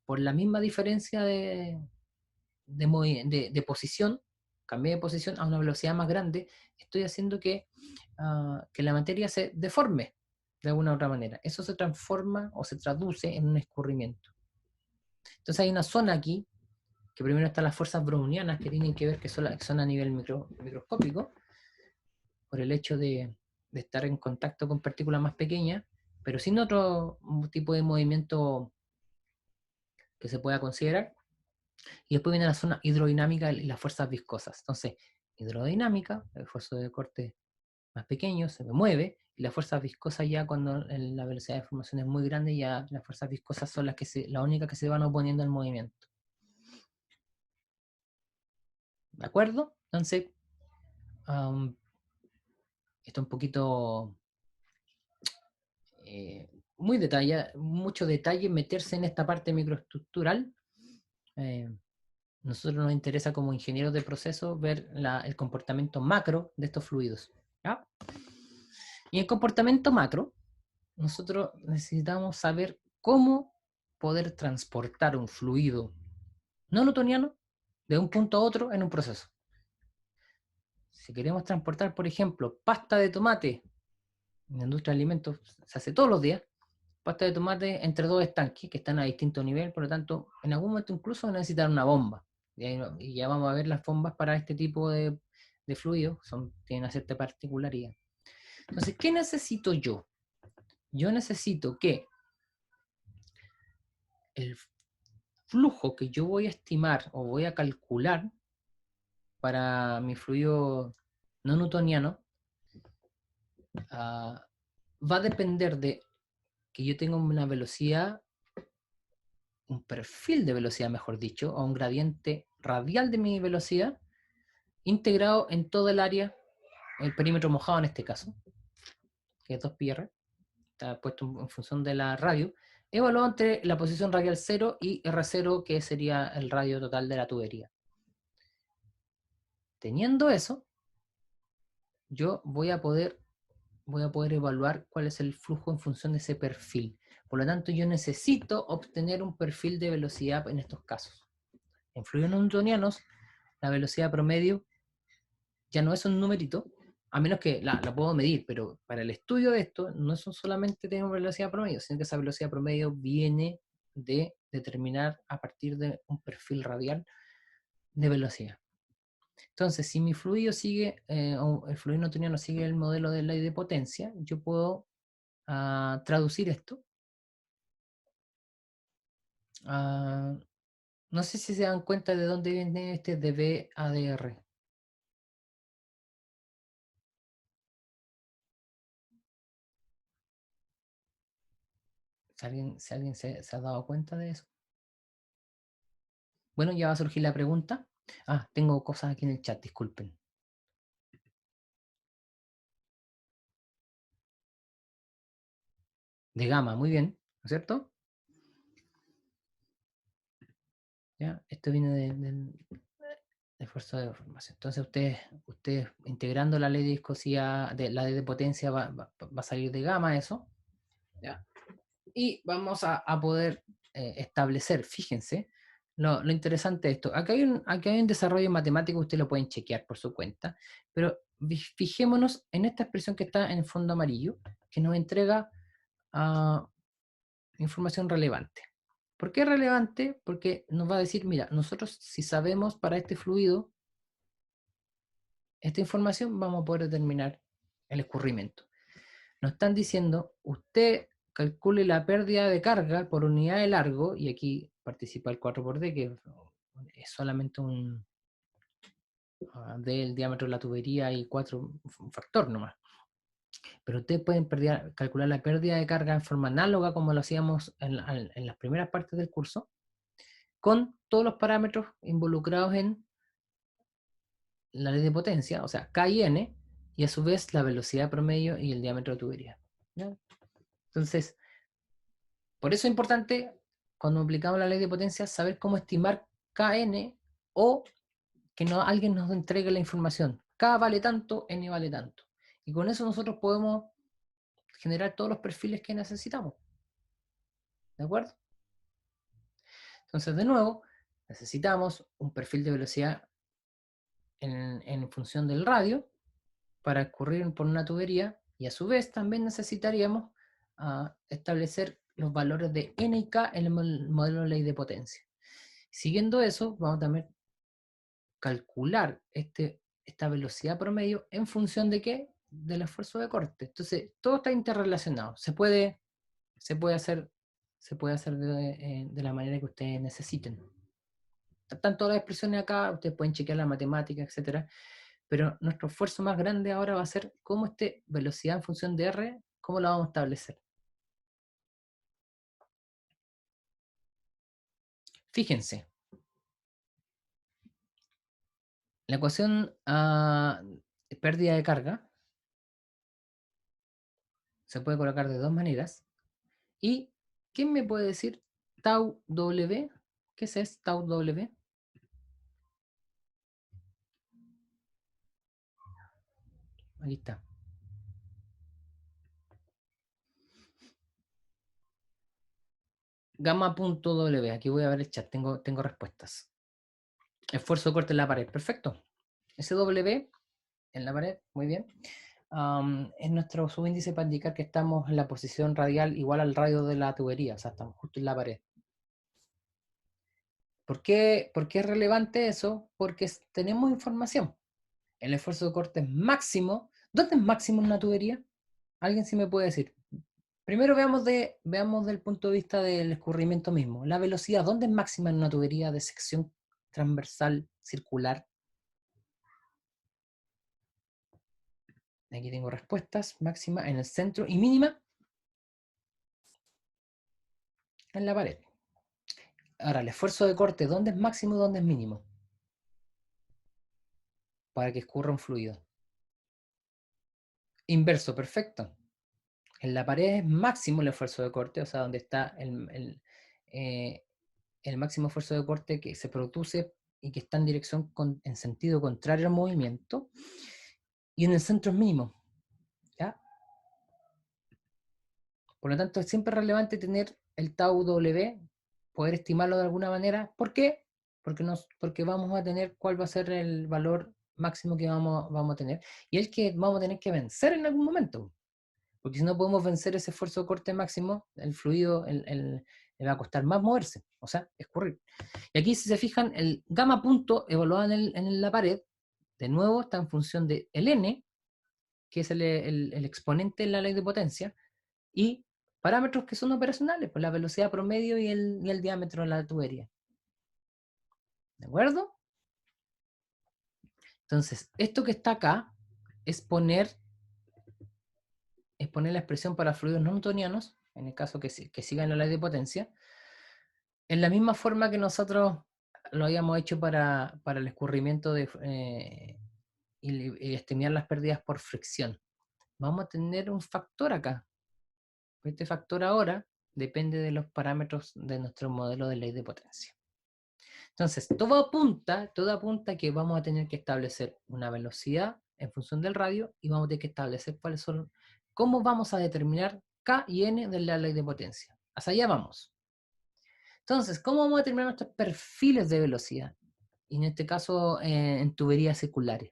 por la misma diferencia de posición, cambié de posición a una velocidad más grande, estoy haciendo que la materia se deforme de alguna u otra manera. Eso se transforma o se traduce en un escurrimiento. Entonces hay una zona aquí, que primero están las fuerzas brownianas, que tienen que ver que son a nivel microscópico, por el hecho de estar en contacto con partículas más pequeñas, pero sin otro tipo de movimiento que se pueda considerar. Y después viene la zona hidrodinámica y las fuerzas viscosas. Entonces, hidrodinámica, el esfuerzo de corte más pequeño, se me mueve, y las fuerzas viscosas ya cuando la velocidad de formación es muy grande, ya las fuerzas viscosas son las únicas que se van oponiendo al movimiento. ¿De acuerdo? Entonces, esto un poquito muy mucho detalle, meterse en esta parte microestructural. Nosotros nos interesa como ingenieros de proceso ver el comportamiento macro de estos fluidos. ¿Ya? Y el comportamiento macro, nosotros necesitamos saber cómo poder transportar un fluido no newtoniano de un punto a otro en un proceso. Si queremos transportar, por ejemplo, pasta de tomate en la industria de alimentos, se hace todos los días, pasta de tomate entre dos estanques que están a distinto nivel, por lo tanto, en algún momento incluso necesitar una bomba. Y ya vamos a ver las bombas para este tipo de fluidos, tienen una cierta particularidad. Entonces, ¿qué necesito yo? Yo necesito que el flujo que yo voy a estimar o voy a calcular para mi fluido no newtoniano va a depender de que yo tenga una velocidad, un perfil de velocidad, mejor dicho, o un gradiente radial de mi velocidad, integrado en todo el área, el perímetro mojado en este caso, que es 2πr, está puesto en función de la radio, evaluado entre la posición radial 0 y R0, que sería el radio total de la tubería. Teniendo eso, yo voy a poder evaluar cuál es el flujo en función de ese perfil. Por lo tanto, yo necesito obtener un perfil de velocidad en estos casos. En fluidos newtonianos, la velocidad promedio ya no es un numerito, a menos que la puedo medir, pero para el estudio de esto no es solamente tener una velocidad promedio, sino que esa velocidad promedio viene de determinar a partir de un perfil radial de velocidad. Entonces, si mi fluido sigue, o el fluido newtoniano sigue el modelo de ley de potencia, yo puedo traducir esto. No sé si se dan cuenta de dónde viene este dB ADR. Si alguien se ha dado cuenta de eso. Bueno, ya va a surgir la pregunta. Tengo cosas aquí en el chat, disculpen. De gamma, muy bien, ¿no es cierto? ¿Ya? Esto viene del esfuerzo de deformación. Entonces ustedes integrando la ley de viscosidad, la ley de potencia va a salir de gamma eso. ¿Ya? Y vamos a poder establecer, fíjense, lo interesante de esto. Aquí hay un desarrollo matemático, ustedes lo pueden chequear por su cuenta, pero fijémonos en esta expresión que está en el fondo amarillo, que nos entrega información relevante. ¿Por qué es relevante? Porque nos va a decir, mira, nosotros si sabemos para este fluido esta información, vamos a poder determinar el escurrimiento. Nos están diciendo, usted calcule la pérdida de carga por unidad de largo, y aquí participa el 4 por D, que es solamente un del diámetro de la tubería y 4, un factor nomás. Pero ustedes pueden calcular la pérdida de carga en forma análoga, como lo hacíamos en las primeras partes del curso, con todos los parámetros involucrados en la ley de potencia, o sea, K y N, y a su vez la velocidad promedio y el diámetro de tubería. ¿Ya? Entonces, por eso es importante, cuando aplicamos la ley de potencia, saber cómo estimar Kn o que alguien nos entregue la información. K vale tanto, N vale tanto. Y con eso nosotros podemos generar todos los perfiles que necesitamos. ¿De acuerdo? Entonces, de nuevo, necesitamos un perfil de velocidad en función del radio para escurrir por una tubería, y a su vez también necesitaríamos establecer los valores de N y K en el modelo de ley de potencia. Siguiendo eso, vamos a también calcular esta velocidad promedio en función de ¿qué? Del esfuerzo de corte. Entonces, todo está interrelacionado. Se puede hacer de la manera que ustedes necesiten. Están todas las expresiones acá, ustedes pueden chequear la matemática, etcétera. Pero nuestro esfuerzo más grande ahora va a ser cómo velocidad en función de R, cómo la vamos a establecer. Fíjense, la ecuación pérdida de carga se puede colocar de dos maneras. ¿Y quién me puede decir tau W? ¿Qué es tau W? Ahí está. Gamma.w, aquí voy a ver el chat, tengo respuestas. Esfuerzo de corte en la pared, perfecto. Ese W en la pared, muy bien. Es nuestro subíndice para indicar que estamos en la posición radial igual al radio de la tubería, o sea, estamos justo en la pared. ¿Por qué es relevante eso? Porque tenemos información. El esfuerzo de corte es máximo. ¿Dónde es máximo en una tubería? ¿Alguien sí me puede decir? Primero veamos del punto de vista del escurrimiento mismo. La velocidad, ¿dónde es máxima en una tubería de sección transversal circular? Aquí tengo respuestas. Máxima en el centro y mínima en la pared. Ahora, el esfuerzo de corte, ¿dónde es máximo y dónde es mínimo? Para que escurra un fluido. Inverso, perfecto. En la pared es máximo el esfuerzo de corte, o sea, donde está el máximo esfuerzo de corte que se produce y que está en dirección en sentido contrario al movimiento, y en el centro es mínimo. ¿Ya? Por lo tanto, es siempre relevante tener el tau W, poder estimarlo de alguna manera. ¿Por qué? Porque vamos a tener cuál va a ser el valor máximo que vamos a tener, y el que vamos a tener que vencer en algún momento. Porque si no podemos vencer ese esfuerzo de corte máximo, el fluido le va a costar más moverse, o sea, escurrir. Y aquí, si se fijan, el gamma punto evaluado en la pared, de nuevo está en función de el n, que es el exponente en la ley de potencia, y parámetros que son operacionales, pues la velocidad promedio y el diámetro de la tubería. ¿De acuerdo? Entonces, esto que está acá es poner la expresión para fluidos no newtonianos, en el caso que sigan la ley de potencia, en la misma forma que nosotros lo habíamos hecho para el escurrimiento y estimar las pérdidas por fricción. Vamos a tener un factor acá. Este factor ahora depende de los parámetros de nuestro modelo de ley de potencia. Entonces, todo apunta a que vamos a tener que establecer una velocidad en función del radio y vamos a tener que establecer cómo vamos a determinar K y N de la ley de potencia. Hasta allá vamos. Entonces, ¿cómo vamos a determinar nuestros perfiles de velocidad? Y en este caso, en tuberías seculares.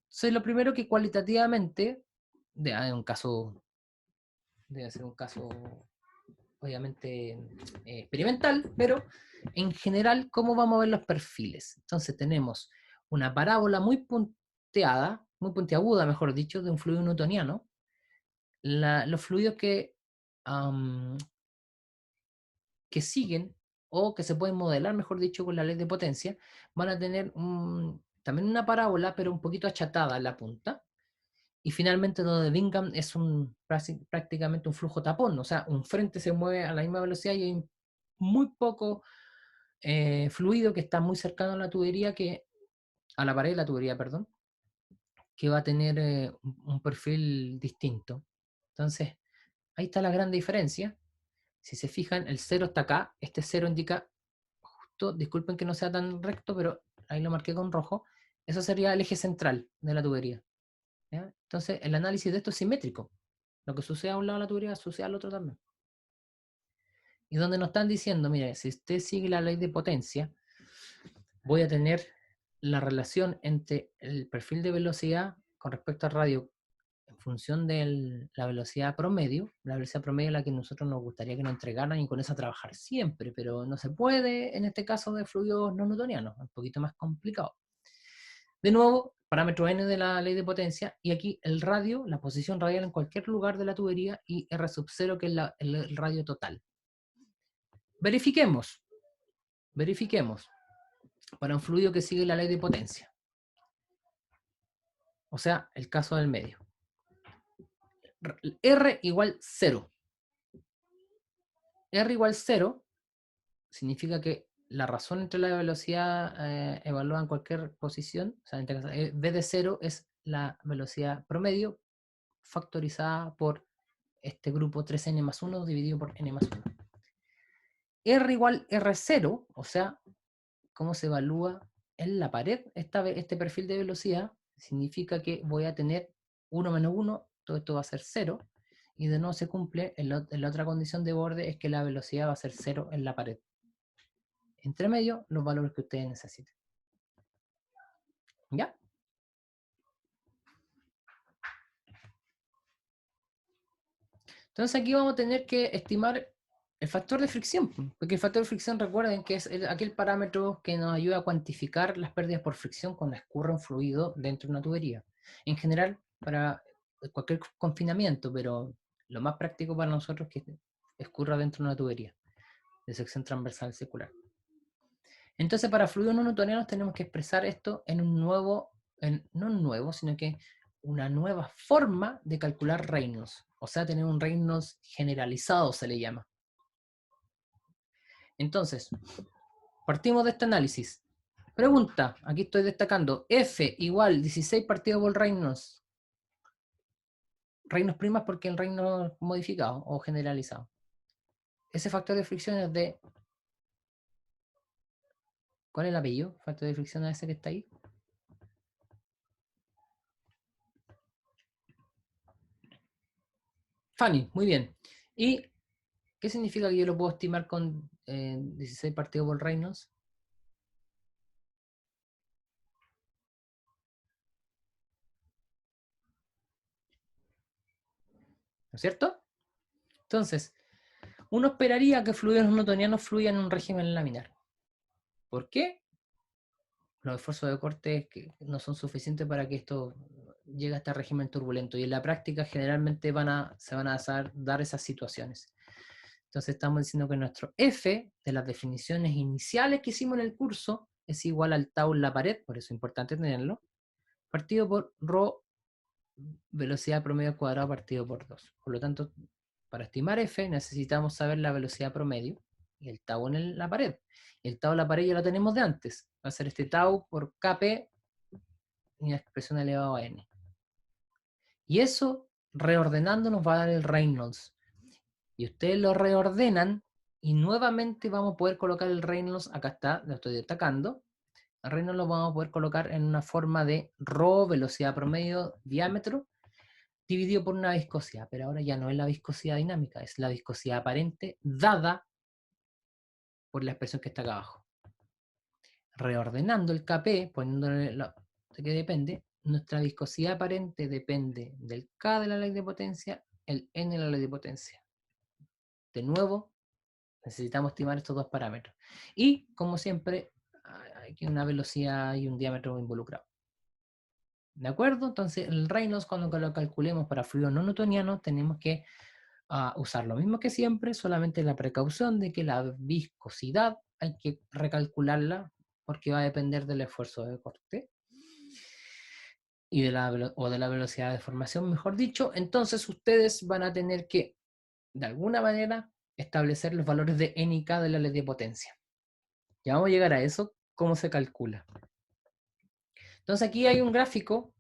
Entonces, lo primero que cualitativamente, debe ser un caso obviamente experimental, pero en general, ¿cómo vamos a ver los perfiles? Entonces tenemos una parábola muy puntiaguda, mejor dicho, de un fluido newtoniano. Los fluidos que siguen o que se pueden modelar, mejor dicho, con la ley de potencia, van a tener también una parábola, pero un poquito achatada en la punta. Y finalmente lo de Bingham es prácticamente un flujo tapón, o sea, un frente se mueve a la misma velocidad y hay muy poco fluido que está muy cercano a la tubería, a la pared de la tubería, perdón, que va a tener un perfil distinto. Entonces, ahí está la gran diferencia. Si se fijan, el cero está acá, este cero indica justo, disculpen que no sea tan recto, pero ahí lo marqué con rojo, eso sería el eje central de la tubería. ¿Ya? Entonces, el análisis de esto es simétrico. Lo que sucede a un lado de la tubería sucede al otro también. Y donde nos están diciendo, mire, si usted sigue la ley de potencia, voy a tener la relación entre el perfil de velocidad con respecto al radio en función de la velocidad promedio es la que nosotros nos gustaría que nos entregaran y con esa trabajar siempre, pero no se puede en este caso de fluidos no newtonianos, un poquito más complicado. De nuevo, parámetro n de la ley de potencia, y aquí el radio, la posición radial en cualquier lugar de la tubería, y R sub 0, que es el radio total. Verifiquemos para un fluido que sigue la ley de potencia. O sea, el caso del medio. R igual 0. R igual 0 significa que la razón entre la velocidad evaluada en cualquier posición, o sea, v de 0 es la velocidad promedio factorizada por este grupo 3n más 1 dividido por n más 1. R igual R0, o sea, cómo se evalúa en la pared este perfil de velocidad, significa que voy a tener 1 menos 1, todo esto va a ser 0, y de nuevo se cumple en la otra condición de borde, es que la velocidad va a ser 0 en la pared. Entre medio, los valores que ustedes necesiten. ¿Ya? Entonces aquí vamos a tener que estimar el factor de fricción, porque el factor de fricción, recuerden que es aquel parámetro que nos ayuda a cuantificar las pérdidas por fricción cuando escurre un fluido dentro de una tubería. En general, para cualquier confinamiento, pero lo más práctico para nosotros es que escurra dentro de una tubería de sección transversal circular. Entonces, para fluidos no newtonianos tenemos que expresar esto en no un nuevo, sino que una nueva forma de calcular Reynolds. O sea, tener un Reynolds generalizado se le llama. Entonces, partimos de este análisis. Pregunta, aquí estoy destacando, F igual 16 partido por Reynolds. Reynolds primas porque el Reynolds modificado o generalizado. Ese factor de fricción es de... ¿Cuál es el apellido? Factor de fricción a ese que está ahí. Fanny, muy bien. ¿Y qué significa que yo lo puedo estimar con 16 partido por Reynolds? ¿No es cierto? Entonces, uno esperaría que fluidos newtonianos fluyan en un régimen laminar. ¿Por qué? Los esfuerzos de corte que no son suficientes para que esto llegue a este régimen turbulento. Y en la práctica generalmente se van a dar esas situaciones. Entonces estamos diciendo que nuestro F de las definiciones iniciales que hicimos en el curso es igual al tau en la pared, por eso es importante tenerlo, partido por ρ velocidad promedio cuadrado partido por 2. Por lo tanto, para estimar F necesitamos saber la velocidad promedio y el tau en la pared. Y el tau en la pared ya lo tenemos de antes. Va a ser este tau por Kp y la expresión elevado a n. Y eso, reordenando, nos va a dar el Reynolds. Y ustedes lo reordenan y nuevamente vamos a poder colocar el Reynolds, acá está, lo estoy destacando. El Reynolds lo vamos a poder colocar en una forma de ρ, velocidad promedio, diámetro, dividido por una viscosidad, pero ahora ya no es la viscosidad dinámica, es la viscosidad aparente dada por la expresión que está acá abajo. Reordenando el Kp, poniéndole lo de que depende, nuestra viscosidad aparente depende del K de la ley de potencia, el N de la ley de potencia. De nuevo, necesitamos estimar estos dos parámetros. Y, como siempre, hay una velocidad y un diámetro involucrado. ¿De acuerdo? Entonces, el Reynolds, cuando lo calculemos para fluido no newtoniano, tenemos que usar lo mismo que siempre, solamente la precaución de que la viscosidad hay que recalcularla porque va a depender del esfuerzo de corte y de la velocidad de formación, mejor dicho. Entonces, ustedes van a tener que, de alguna manera, establecer los valores de N y K de la ley de potencia. Ya vamos a llegar a eso, cómo se calcula. Entonces aquí hay un gráfico,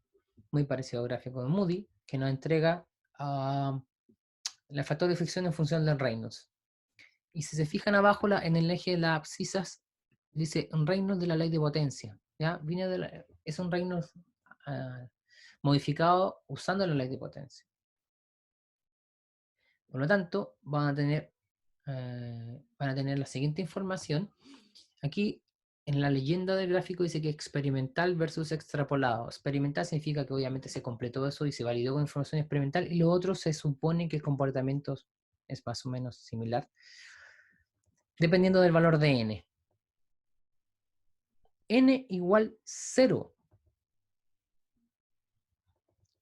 muy parecido al gráfico de Moody, que nos entrega el factor de fricción en función del Reynolds. Y si se fijan abajo en el eje de las abscisas, dice un Reynolds de la ley de potencia. ¿Ya? Es un Reynolds modificado usando la ley de potencia. Por lo tanto, van a tener la siguiente información. Aquí en la leyenda del gráfico dice que experimental versus extrapolado. Experimental significa que obviamente se completó eso y se validó con información experimental, y lo otro se supone que el comportamiento es más o menos similar, dependiendo del valor de n. N igual 0.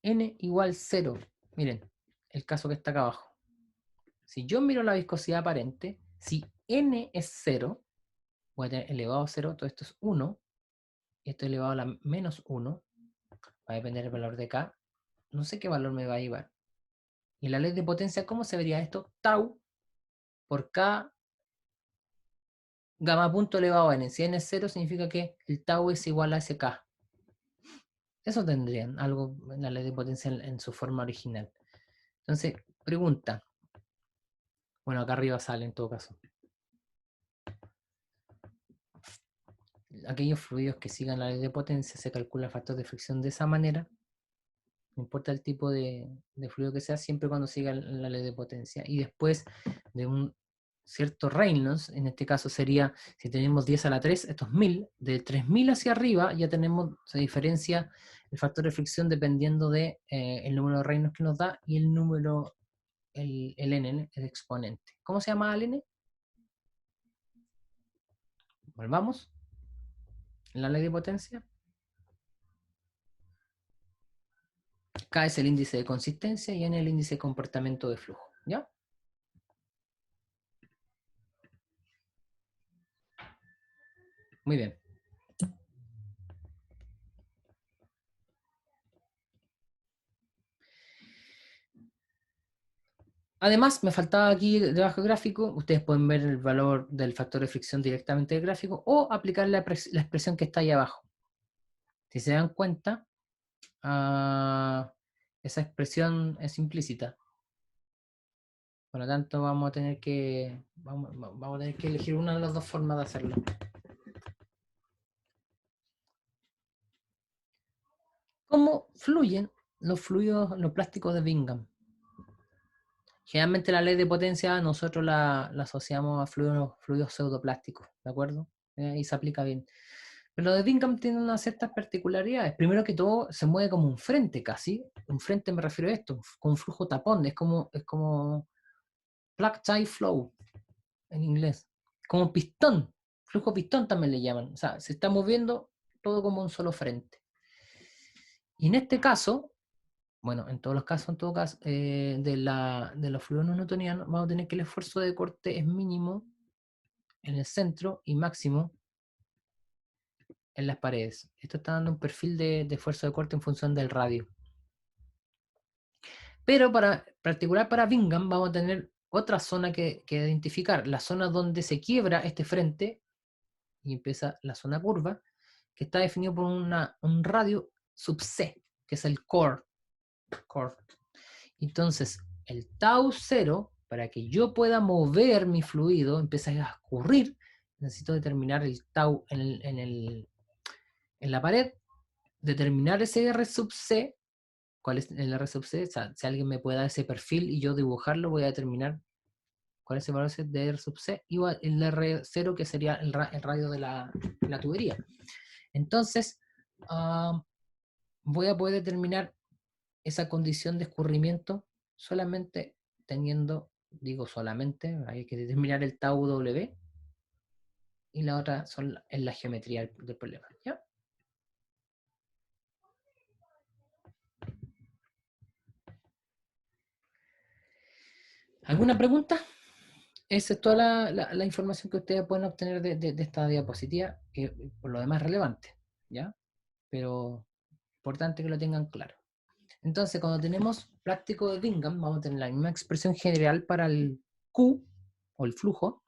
N igual 0. Miren, el caso que está acá abajo. Si yo miro la viscosidad aparente, si n es 0, voy a tener elevado a 0, todo esto es 1, y esto elevado a la menos 1, va a depender del valor de K, no sé qué valor me va a llevar. Y la ley de potencia, ¿cómo se vería esto? Tau por K gamma punto elevado a n. Si n es 0, significa que el tau es igual a ese K. Eso tendrían algo en la ley de potencia en su forma original. Entonces, pregunta. Bueno, acá arriba sale en todo caso. Aquellos fluidos que sigan la ley de potencia, se calcula el factor de fricción de esa manera. No importa el tipo de fluido que sea, siempre cuando siga la ley de potencia. Y después de un cierto Reynolds, en este caso sería, si tenemos 10 a la 3, esto es 1000, de 3000 hacia arriba ya tenemos, se diferencia el factor de fricción dependiendo de el número de Reynolds que nos da y el número, el n, el exponente. ¿Cómo se llama el n? Volvamos. En la ley de potencia. K es el índice de consistencia y N el índice de comportamiento de flujo. ¿Ya? Muy bien. Además, me faltaba aquí debajo del gráfico, ustedes pueden ver el valor del factor de fricción directamente del gráfico o aplicar la expresión que está ahí abajo. Si se dan cuenta, esa expresión es implícita. Por lo tanto, vamos a tener que elegir una de las dos formas de hacerlo. ¿Cómo fluyen los fluidos, los plásticos de Bingham? Generalmente la ley de potencia nosotros la asociamos a fluidos pseudoplásticos, ¿de acuerdo? Y se aplica bien. Pero lo de Bingham tiene unas ciertas particularidades. Primero que todo, se mueve como un frente casi. Un frente me refiero a esto, con un flujo tapón. Es como plug tie flow en inglés. Como pistón. Flujo pistón también le llaman. O sea, se está moviendo todo como un solo frente. Y en este caso, bueno, en todos los casos, de los fluidos no newtonianos, vamos a tener que el esfuerzo de corte es mínimo en el centro y máximo en las paredes. Esto está dando un perfil de esfuerzo de corte en función del radio. Pero particular para Bingham vamos a tener otra zona que identificar, la zona donde se quiebra este frente y empieza la zona curva, que está definido por un radio sub C, que es el core. Entonces, el tau 0, para que yo pueda mover mi fluido, empieza a escurrir, necesito determinar el tau en la pared, determinar ese R sub C. ¿Cuál es el R sub C? O sea, si alguien me puede dar ese perfil y yo dibujarlo, voy a determinar cuál es el valor de R sub C, y el R0, que sería el radio de la tubería. Entonces, voy a poder determinar esa condición de escurrimiento solamente teniendo, digo solamente, hay que determinar el tau W, y la otra es la geometría del problema. ¿Ya? ¿Alguna pregunta? Esa es toda la información que ustedes pueden obtener de esta diapositiva, que por lo demás es relevante, ¿ya? Pero importante que lo tengan claro. Entonces, cuando tenemos plástico de Bingham, vamos a tener la misma expresión general para el Q, o el flujo.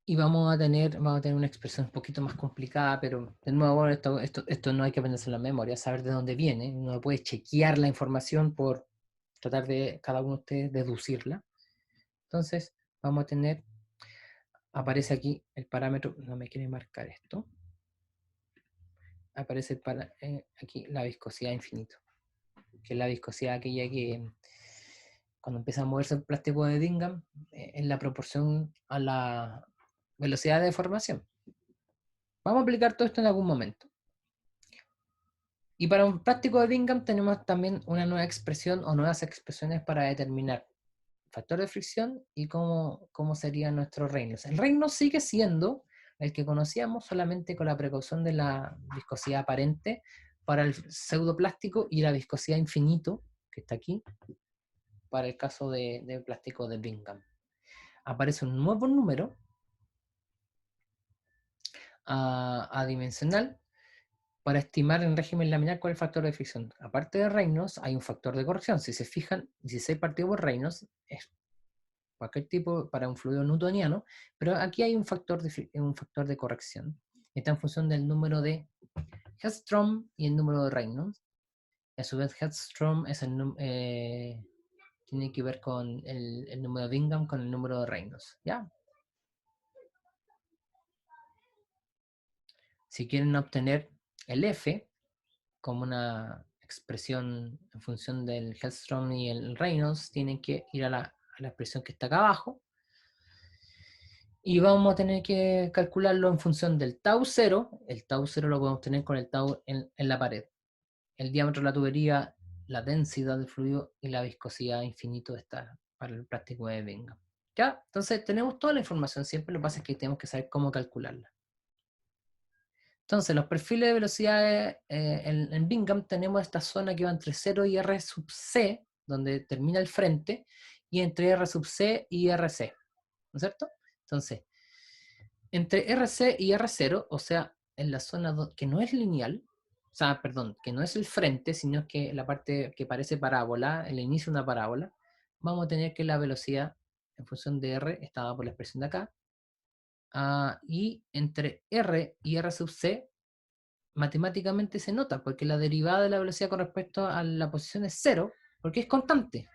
Y vamos a tener una expresión un poquito más complicada, pero de nuevo, esto no hay que aprenderse en la memoria, saber de dónde viene. Uno puede chequear la información por tratar de cada uno de ustedes deducirla. Entonces, vamos a tener, aparece aquí el parámetro, no me quiere marcar esto, aparece aquí la viscosidad infinito, que es la viscosidad aquella que cuando empieza a moverse el plástico de Bingham en la proporción a la velocidad de deformación. Vamos a aplicar todo esto en algún momento. Y para un plástico de Bingham tenemos también una nueva expresión o nuevas expresiones para determinar factor de fricción y cómo sería nuestro Reynolds. El Reynolds sigue siendo el que conocíamos, solamente con la precaución de la viscosidad aparente para el pseudoplástico y la viscosidad infinito, que está aquí, para el caso de plástico de Bingham. Aparece un nuevo número adimensional para estimar en régimen laminar cuál es el factor de fricción. Aparte de Reynolds, hay un factor de corrección. Si se fijan, 16 partido por Reynolds es cualquier tipo para un fluido newtoniano, pero aquí hay un factor de corrección. Está en función del número de Hedstrom y el número de Reynolds. A su vez, Hedstrom tiene que ver con el número de Bingham con el número de Reynolds. ¿Ya? Si quieren obtener el F como una expresión en función del Hedstrom y el Reynolds, tienen que ir a la expresión que está acá abajo, y vamos a tener que calcularlo en función del tau 0. El tau 0 lo podemos tener con el tau en la pared, el diámetro de la tubería, la densidad del fluido y la viscosidad infinito está para el plástico de Bingham. ¿Ya? Entonces tenemos toda la información, siempre lo que pasa es que tenemos que saber cómo calcularla. Entonces, los perfiles de velocidades en Bingham tenemos esta zona que va entre 0 y R sub C, donde termina el frente, y entre R sub C y RC, ¿no es cierto? Entonces, entre RC y R0, o sea, en la zona que no es lineal, o sea, perdón, que no es el frente, sino que la parte que parece parábola, el inicio de una parábola, vamos a tener que la velocidad en función de R estaba por la expresión de acá, y entre R y R sub C matemáticamente se nota, porque la derivada de la velocidad con respecto a la posición es cero, porque es constante.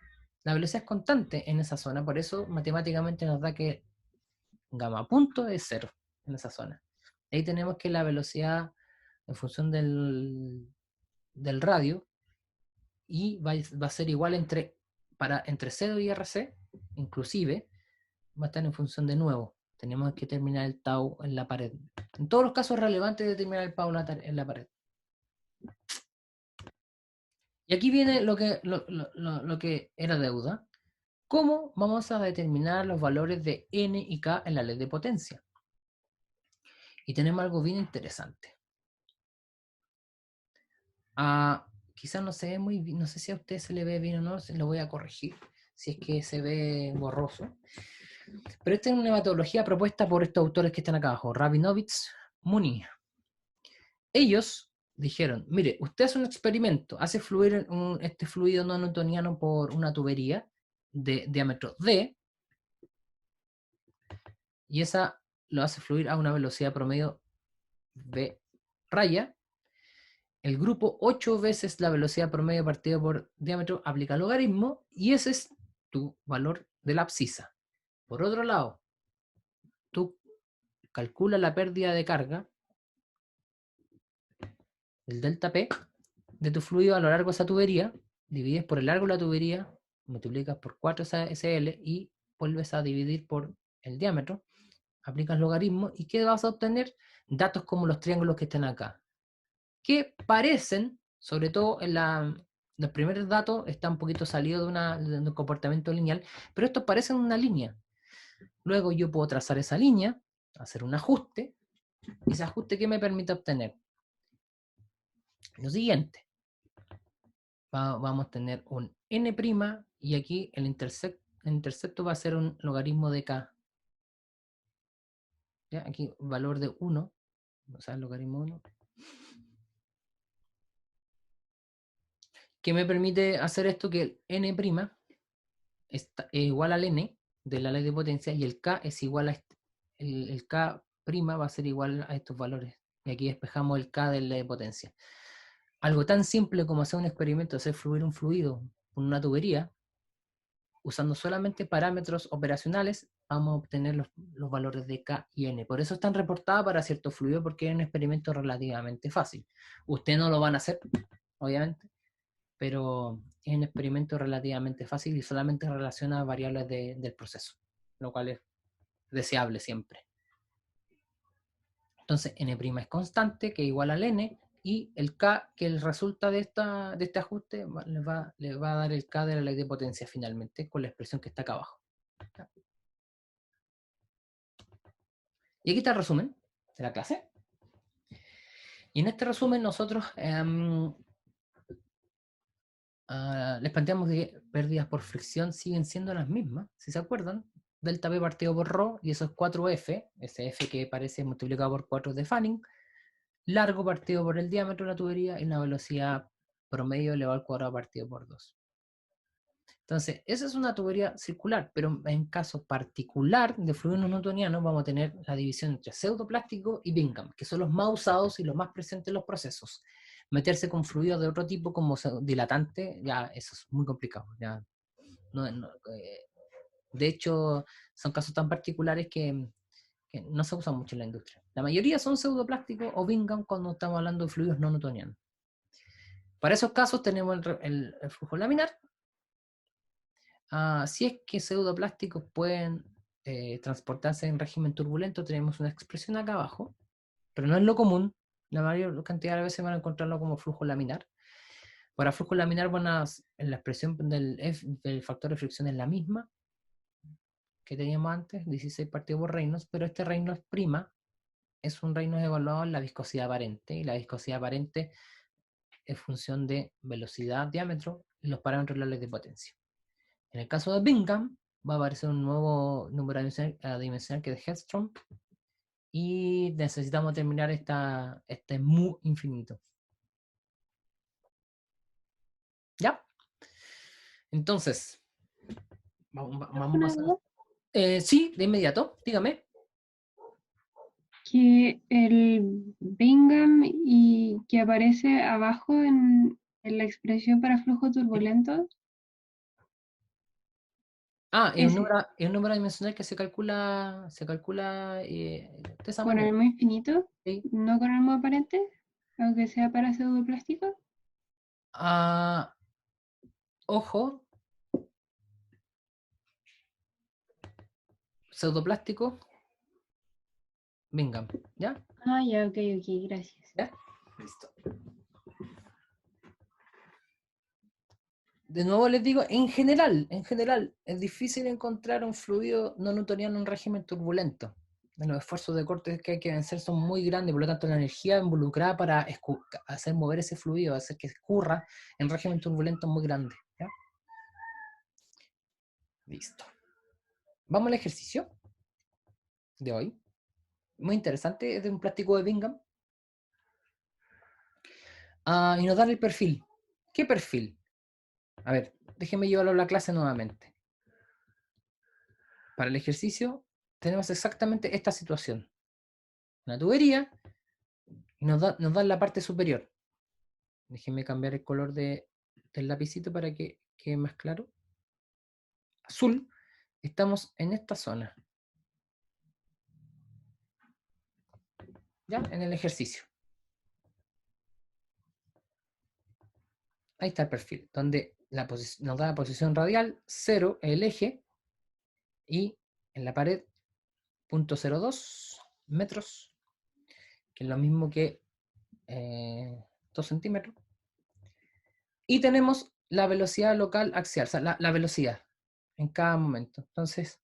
La velocidad es constante en esa zona, por eso matemáticamente nos da que gamma punto es cero en esa zona. Ahí tenemos que la velocidad en función del radio y va a ser igual entre 0 y RC, inclusive va a estar en función de nuevo. Tenemos que terminar el tau en la pared. En todos los casos es relevante determinar el tau en la pared. Y aquí viene lo que era deuda. ¿Cómo vamos a determinar los valores de n y k en la ley de potencia? Y tenemos algo bien interesante. Quizás no se ve muy bien, no sé si a usted se le ve bien o no, se lo voy a corregir, si es que se ve borroso. Pero esta es una metodología propuesta por estos autores que están acá abajo, Rabinovitz, Muni. Ellos dijeron, mire, usted hace un experimento, hace fluir este fluido no newtoniano por una tubería de diámetro D, y esa lo hace fluir a una velocidad promedio V raya. El grupo 8 veces la velocidad promedio partido por diámetro aplica logaritmo, y ese es tu valor de la abscisa. Por otro lado, tú calculas la pérdida de carga, el delta P, de tu fluido a lo largo de esa tubería, divides por el largo de la tubería, multiplicas por 4 SL y vuelves a dividir por el diámetro, aplicas logaritmo, ¿y qué vas a obtener? Datos como los triángulos que están acá, que parecen, sobre todo en los primeros datos, está un poquito salido de un comportamiento lineal, pero estos parecen una línea. Luego yo puedo trazar esa línea, hacer un ajuste, y ese ajuste, ¿qué me permite obtener? Lo siguiente. Vamos a tener un n' y aquí el intercepto va a ser un logaritmo de k. ¿Ya? Aquí valor de 1, o sea, el logaritmo 1. Que me permite hacer esto, que el n' es igual al n de la ley de potencia y el k es igual a el k' va a ser igual a estos valores. Y aquí despejamos el k de la ley de potencia. Algo tan simple como hacer un experimento, hacer fluir un fluido con una tubería, usando solamente parámetros operacionales, vamos a obtener los valores de K y N. Por eso están reportadas para ciertos fluidos, porque es un experimento relativamente fácil. Ustedes no lo van a hacer, obviamente, pero es un experimento relativamente fácil y solamente relaciona variables del proceso, lo cual es deseable siempre. Entonces, N' es constante, que es igual al N, y el K que resulta de este ajuste le va a dar el K de la ley de potencia finalmente, con la expresión que está acá abajo. Y aquí está el resumen de la clase. Y en este resumen nosotros les planteamos que pérdidas por fricción siguen siendo las mismas, si se acuerdan. Delta P partido por ρ, y eso es 4F, ese F que parece multiplicado por 4 de Fanning, largo partido por el diámetro de la tubería, y una velocidad promedio elevado al cuadrado partido por 2. Entonces, esa es una tubería circular, pero en caso particular de fluido no newtoniano vamos a tener la división entre pseudoplástico y Bingham, que son los más usados y los más presentes en los procesos. Meterse con fluidos de otro tipo como dilatante, ya eso es muy complicado. Ya de hecho, son casos tan particulares que no se usan mucho en la industria. La mayoría son pseudoplásticos o Bingham cuando estamos hablando de fluidos no newtonianos. Para esos casos tenemos el flujo laminar. Si es que pseudoplásticos pueden transportarse en régimen turbulento, tenemos una expresión acá abajo, pero no es lo común. La mayor cantidad de veces van a encontrarlo como flujo laminar. Para flujo laminar, en la expresión del factor de fricción es la misma que teníamos antes, 16 partido por Reynolds, pero este Reynolds prima es un Reynolds evaluado en la viscosidad aparente, y la viscosidad aparente es función de velocidad, diámetro y los parámetros de la ley de potencia. En el caso de Bingham, va a aparecer un nuevo número adimensional que es de Hedstrom, y necesitamos terminar este mu infinito. ¿Ya? Entonces, vamos a... Sí, de inmediato, dígame. que el Bingham y que aparece abajo en la expresión para flujo turbulento, ese, Es un número dimensional que se calcula de esa con manera. el muy finito, ¿Sí? no con el muy aparente, aunque sea para pseudoplástico. Ah, ojo, pseudoplástico, Bingham, ¿ya? Ah, ya, ok, ok, gracias. ¿Ya? Listo. De nuevo les digo, en general, es difícil encontrar un fluido no newtoniano en un régimen turbulento. Los esfuerzos de corte que hay que vencer son muy grandes, por lo tanto la energía involucrada para hacer mover ese fluido, hacer que escurra en régimen turbulento es muy grande. ¿Ya? Listo. Vamos al ejercicio de hoy. Muy interesante, es de un plástico de Bingham. Y nos dan el perfil. ¿Qué perfil? A ver, déjenme llevarlo a la clase nuevamente. Para el ejercicio tenemos exactamente esta situación. Una tubería y nos dan la parte superior. Déjenme cambiar el color del lapicito para que quede más claro. Azul, estamos en esta zona. ¿Ya? En el ejercicio. Ahí está el perfil, donde nos da la posición radial, 0, el eje, y en la pared, 0.02 metros, que es lo mismo que 2 centímetros. Y tenemos la velocidad local axial, o sea, la velocidad en cada momento. Entonces,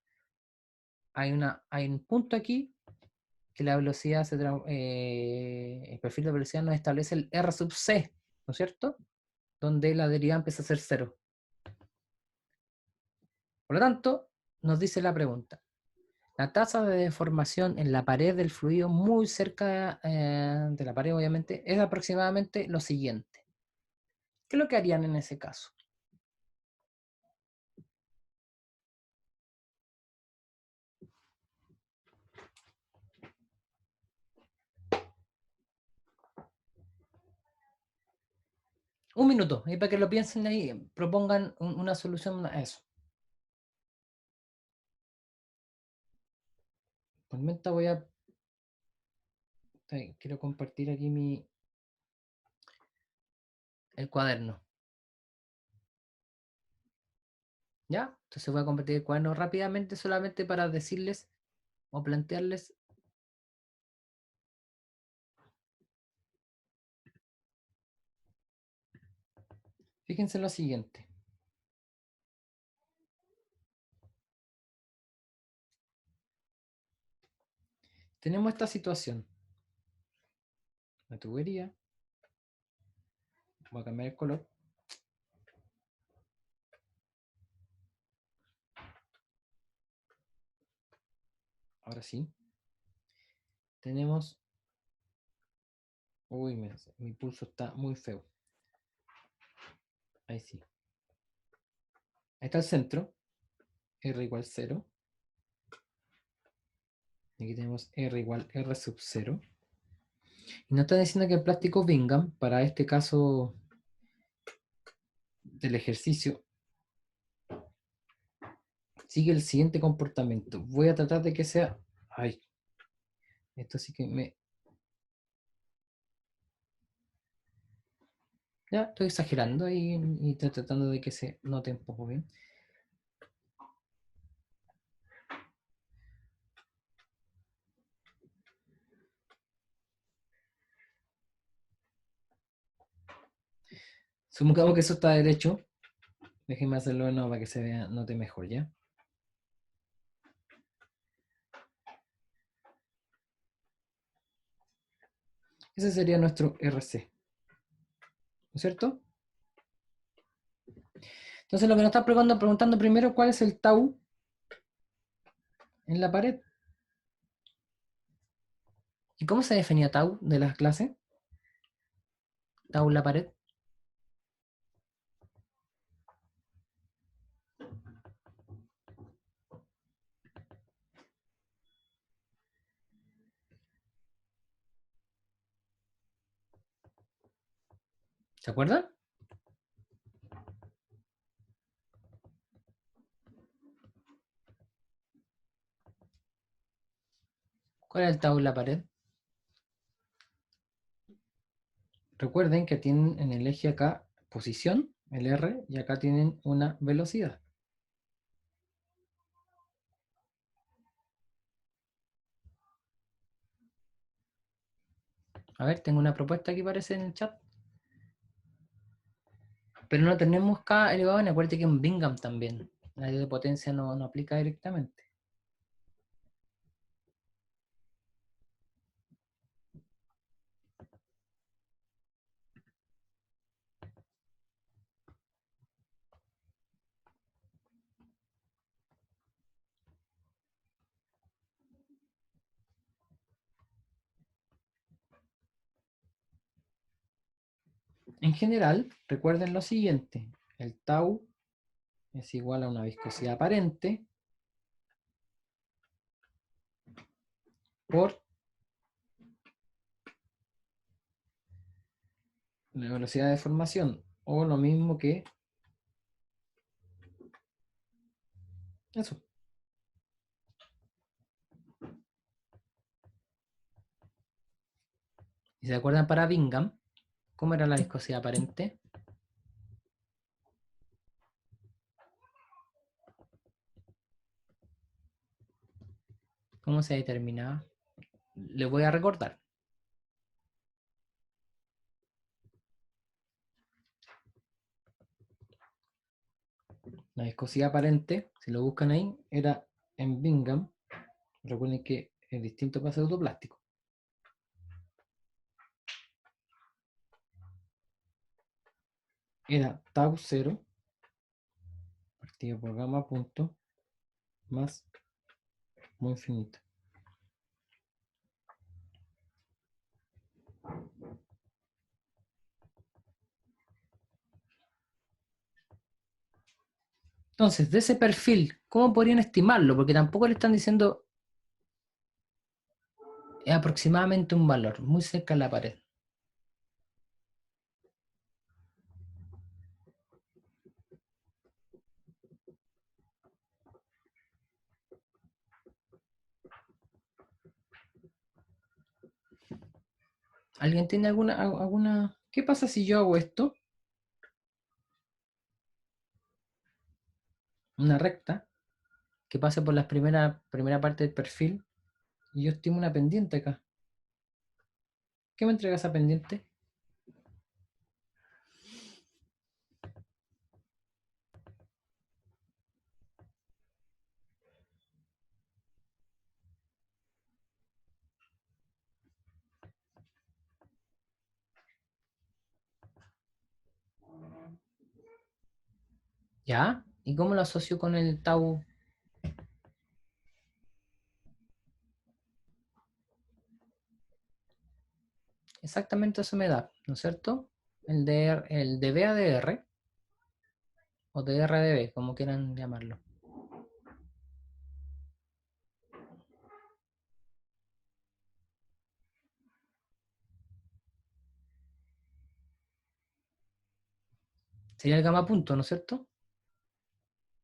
hay un punto aquí que la velocidad el perfil de velocidad nos establece el R sub C, ¿no es cierto? Donde la derivada empieza a ser cero. Por lo tanto, nos dice la pregunta. La tasa de deformación en la pared del fluido muy cerca de la pared, obviamente, es aproximadamente lo siguiente. ¿Qué es lo que harían en ese caso? Un minuto, y para que lo piensen ahí, propongan una solución a eso. Por mientras quiero compartir aquí el cuaderno. ¿Ya? Entonces voy a compartir el cuaderno rápidamente solamente para decirles o plantearles. Fíjense en lo siguiente. Tenemos esta situación. La tubería. Voy a cambiar el color. Ahora sí. Tenemos. Uy, mi pulso está muy feo. Ahí sí. Ahí está el centro. R igual 0. Y aquí tenemos R igual R sub 0. Y nos está diciendo que el plástico Bingham, para este caso del ejercicio, sigue el siguiente comportamiento. Voy a tratar de que sea. Ay, esto sí que me. Ya estoy exagerando y estoy tratando de que se note un poco bien. Supongamos que eso está derecho. Déjenme hacerlo de nuevo para que se vea, note mejor, ¿ya? Ese sería nuestro RC, ¿no es cierto? Entonces lo que nos está preguntando primero, ¿cuál es el tau en la pared? ¿Y cómo se definía tau de las clases? Tau en la pared. ¿Se acuerdan? ¿Cuál es el tau en la pared? Recuerden que tienen en el eje acá posición, el R, y acá tienen una velocidad. A ver, tengo una propuesta que aparece en el chat. Pero no tenemos K elevado n, acuérdate que en Bingham también. La ley de potencia no aplica directamente. En general, recuerden lo siguiente. El tau es igual a una viscosidad aparente por la velocidad de formación, o lo mismo que eso. ¿Y se acuerdan para Bingham? ¿Cómo era la viscosidad aparente? ¿Cómo se determinaba? Les voy a recordar. La viscosidad aparente, si lo buscan ahí, era en Bingham. Recuerden que es distinto para pseudoplástico. Era tau 0 partido por gamma punto más mu infinito. Entonces, de ese perfil, ¿cómo podrían estimarlo? Porque tampoco le están diciendo es aproximadamente un valor, muy cerca de la pared. ¿Alguien tiene alguna? ¿Qué pasa si yo hago esto? Una recta que pase por la primera parte del perfil y yo estimo una pendiente acá. ¿Qué me entrega esa pendiente? ¿Ya? ¿Y cómo lo asocio con el tau? Exactamente eso me da, ¿no es cierto? El de B a de R, o de R a de B, como quieran llamarlo. Sería el gamma punto, ¿no es cierto?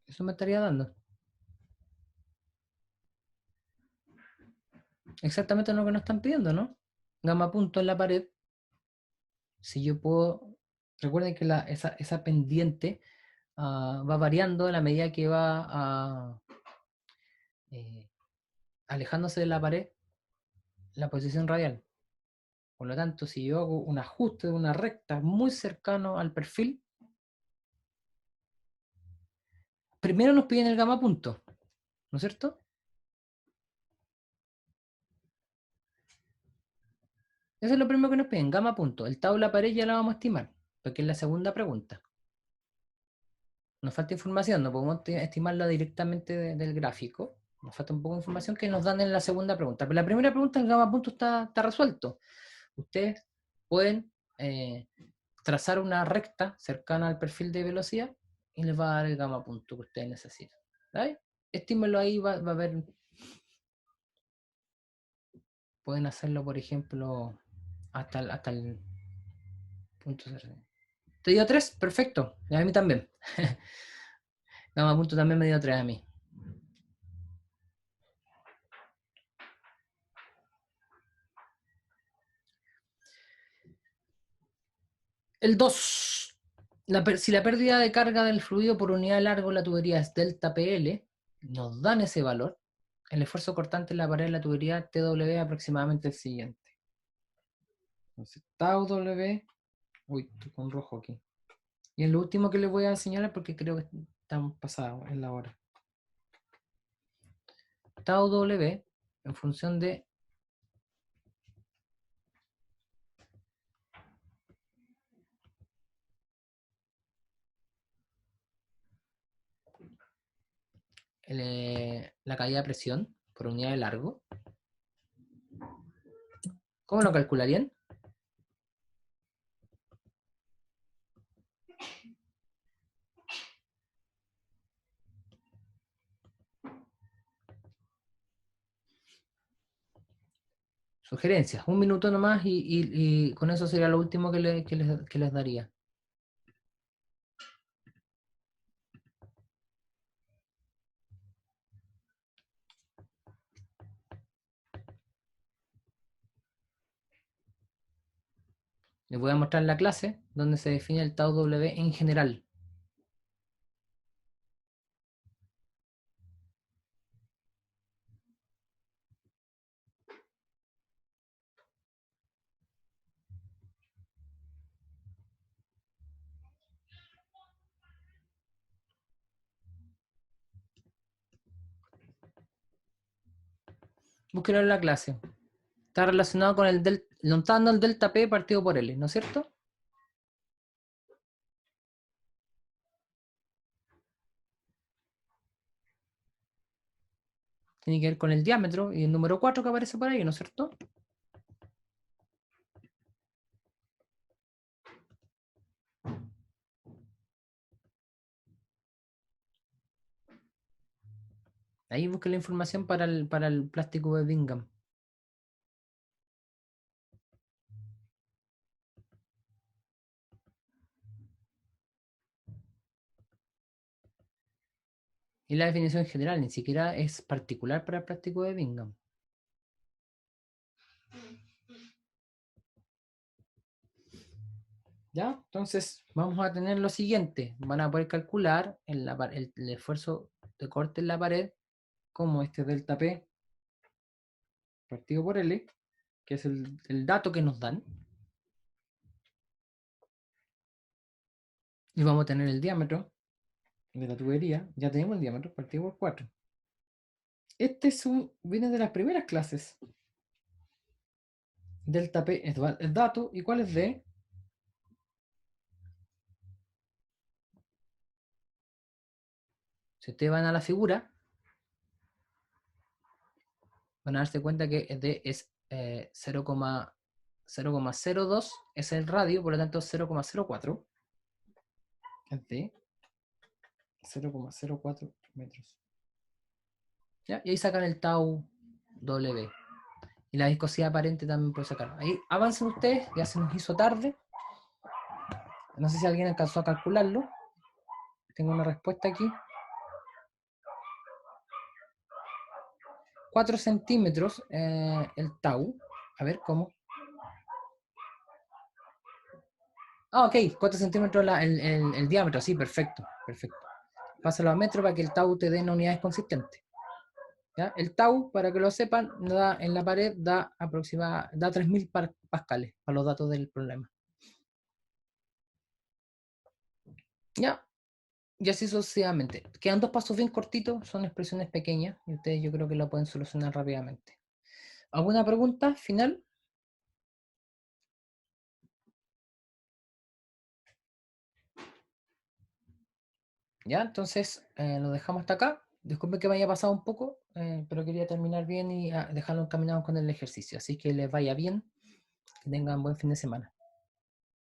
Eso me estaría dando. Exactamente lo que nos están pidiendo, ¿no? Gamma punto en la pared. Si yo puedo... Recuerden que esa pendiente va variando a la medida que va eh, alejándose de la pared la posición radial. Por lo tanto, si yo hago un ajuste de una recta muy cercano al perfil, primero nos piden el gamma punto, ¿no es cierto? Eso es lo primero que nos piden, gamma punto. El tau de la pared ya la vamos a estimar, porque es la segunda pregunta. Nos falta información, no podemos estimarla directamente del gráfico. Nos falta un poco de información que nos dan en la segunda pregunta. Pero la primera pregunta, el gamma punto está resuelto. Ustedes pueden trazar una recta cercana al perfil de velocidad y les va a dar el gamma punto que ustedes necesitan. ¿Vale? Estímenlo ahí, va a ver. Pueden hacerlo, por ejemplo, hasta el punto 0. ¿Te dio 3? Perfecto. Y a mí también. Gama punto también me dio 3 a mí. El 2. Si la pérdida de carga del fluido por unidad de largo de la tubería es delta PL, nos dan ese valor. El esfuerzo cortante en la pared de la tubería TW es aproximadamente el siguiente. Entonces, tau W. Uy, estoy con rojo aquí. Y es lo último que les voy a señalar porque creo que estamos pasados en la hora. Tau W en función de la caída de presión por unidad de largo. ¿Cómo lo calcularían? Sugerencias, un minuto nomás y con eso sería lo último que les daría. Les voy a mostrar la clase donde se define el tau W en general. Búsquenlo en la clase. Está relacionado con notando el delta P partido por L, ¿no es cierto? Tiene que ver con el diámetro y el número 4 que aparece por ahí, ¿no es cierto? Ahí busquen la información para el plástico de Bingham. Y la definición general ni siquiera es particular para el plástico de Bingham. ¿Ya? Entonces vamos a tener lo siguiente. Van a poder calcular el esfuerzo de corte en la pared como este delta P partido por L, que es el dato que nos dan. Y vamos a tener el diámetro de la tubería. Ya tenemos el diámetro partido por 4. Este viene de las primeras clases. Delta P es el dato. ¿Y cuál es D? Si ustedes van a la figura, van a darse cuenta que D es 0,02 es el radio, por lo tanto 0,04 es D 0,04 metros. ¿Ya? Y ahí sacan el tau W. Y la viscosidad aparente también puede sacar. Ahí avancen ustedes, ya se nos hizo tarde. No sé si alguien alcanzó a calcularlo. Tengo una respuesta aquí. 4 centímetros el tau. A ver, ¿cómo? Ah, ok, 4 centímetros el diámetro. Sí, perfecto, perfecto. Pásalo a metro para que el tau te dé en unidades consistentes. ¿Ya? El tau, para que lo sepan, en la pared da 3000 pascales para los datos del problema. ¿Ya? Y así sucesivamente. Quedan dos pasos bien cortitos, son expresiones pequeñas y ustedes yo creo que lo pueden solucionar rápidamente. ¿Alguna pregunta final? Ya, entonces lo dejamos hasta acá. Disculpen que me haya pasado un poco, pero quería terminar bien y dejarlo encaminados con el ejercicio. Así que les vaya bien, que tengan buen fin de semana.